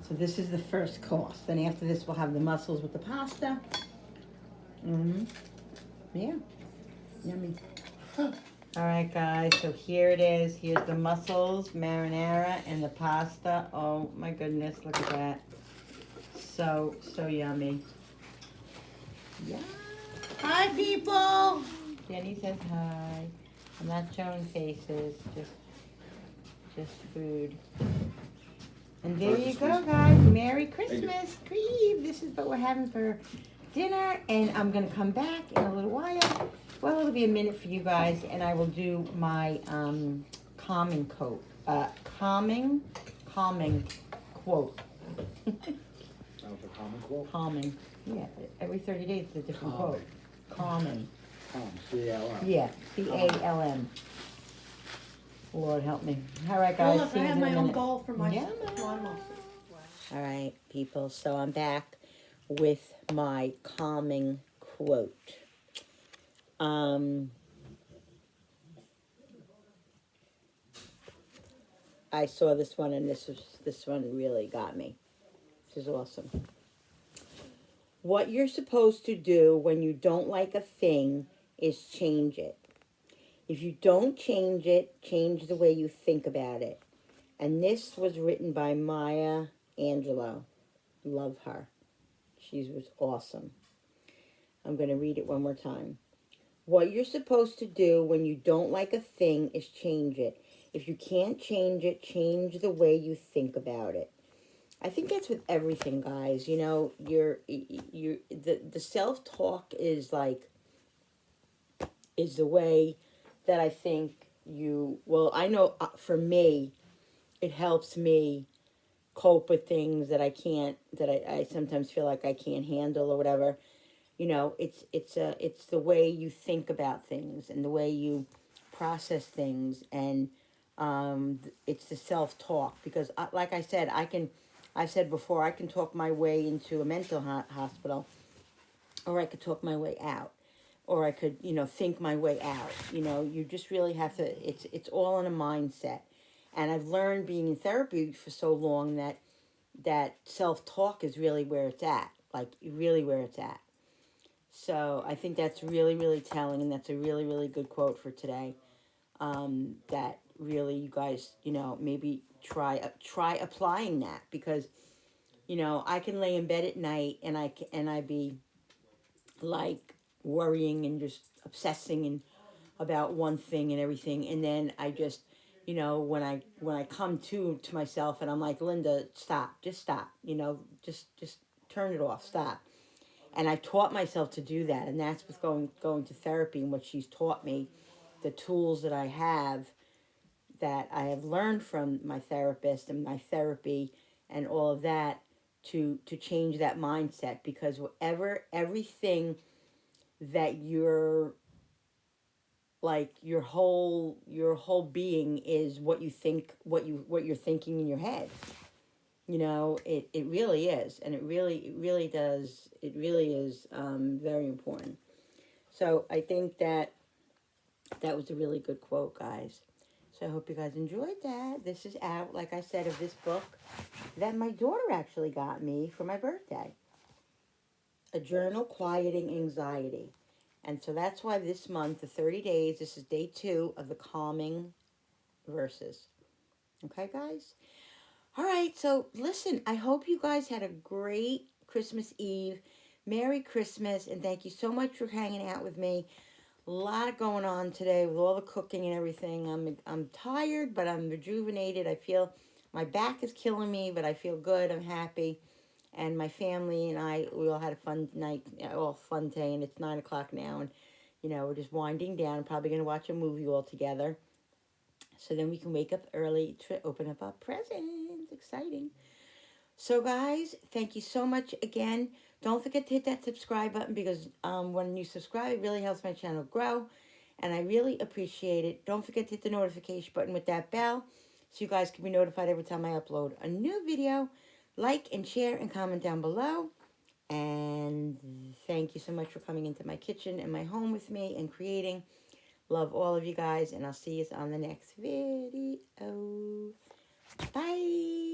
So this is the first course. Then after this, we'll have the mussels with the pasta. Yeah. Yummy. All right, guys. So here it is. Here's the mussels, marinara, and the pasta. Oh my goodness! Look at that. So yummy. Yeah. Hi, people. Jenny says hi. I'm not showing faces, just food. And there you go, guys. Merry Christmas Eve. This is what we're having for dinner, and I'm gonna come back in a little while. Well, it'll be a minute for you guys, and I will do my calming quote. Calming quote. That was a common quote. Calming. Yeah. Every 30 days, it's a different quote. Calming. C-A-L-M. Yeah, C-A-L-M. Lord help me. All right, guys. Look, see I you have in a my own minute. goal for my Yeah. lawn. All right, people. So I'm back with my calming quote. I saw this one, and this one really got me. This is awesome. What you're supposed to do when you don't like a thing is change it. If you don't change it, change the way you think about it. And this was written by Maya Angelou. Love her. She was awesome. I'm going to read it one more time. What you're supposed to do when you don't like a thing is change it. If you can't change it, change the way you think about it. I think that's with everything, guys. You know, the self-talk is the way that I think I know for me, it helps me cope with things that I can't, that I sometimes feel like I can't handle or whatever. You know, it's the way you think about things and the way you process things, and it's the self-talk, because like I said, I've said before, I can talk my way into a mental hospital, or I could talk my way out, or I could, think my way out. You just really have to, it's all in a mindset. And I've learned, being in therapy for so long, that self-talk is really where it's at, like really where it's at. So I think that's really, really telling, and that's a really, really good quote for today. That really, you guys, maybe try applying that, because I can lay in bed at night and I be like worrying and just obsessing and about one thing and everything, and then I just, when I come to myself and I'm like, Linda, stop, just stop, just turn it off, stop. And I taught myself to do that, and that's with going to therapy, and what she's taught me, the tools that I have learned from my therapist and my therapy and all of that, to change that mindset, because everything that you're like, your whole being is what you think, what you're thinking in your head. It really is, and it really does, it really is very important. So I think that was a really good quote, guys. So I hope you guys enjoyed that. This is out, like I said, of this book that my daughter actually got me for my birthday. A Journal Quieting Anxiety. And so that's why this month, the 30 days, this is day 2 of the calming verses. Okay, guys? All right, so listen, I hope you guys had a great Christmas Eve. Merry Christmas, and thank you so much for hanging out with me. A lot going on today with all the cooking and everything. I'm tired, but I'm rejuvenated. I feel my back is killing me, but I feel good. I'm happy. And my family and we all had a fun night, all fun day, and it's 9 o'clock now, and we're just winding down. Probably gonna watch a movie all together, so then we can wake up early to open up our presents. Exciting. So guys, thank you so much again. Don't forget to hit that subscribe button, because when you subscribe, it really helps my channel grow, and I really appreciate it. Don't forget to hit the notification button with that bell, so you guys can be notified every time I upload a new video. Like and share and comment down below. And thank you so much for coming into my kitchen and my home with me and creating. Love all of you guys, and I'll see you on the next video. Bye.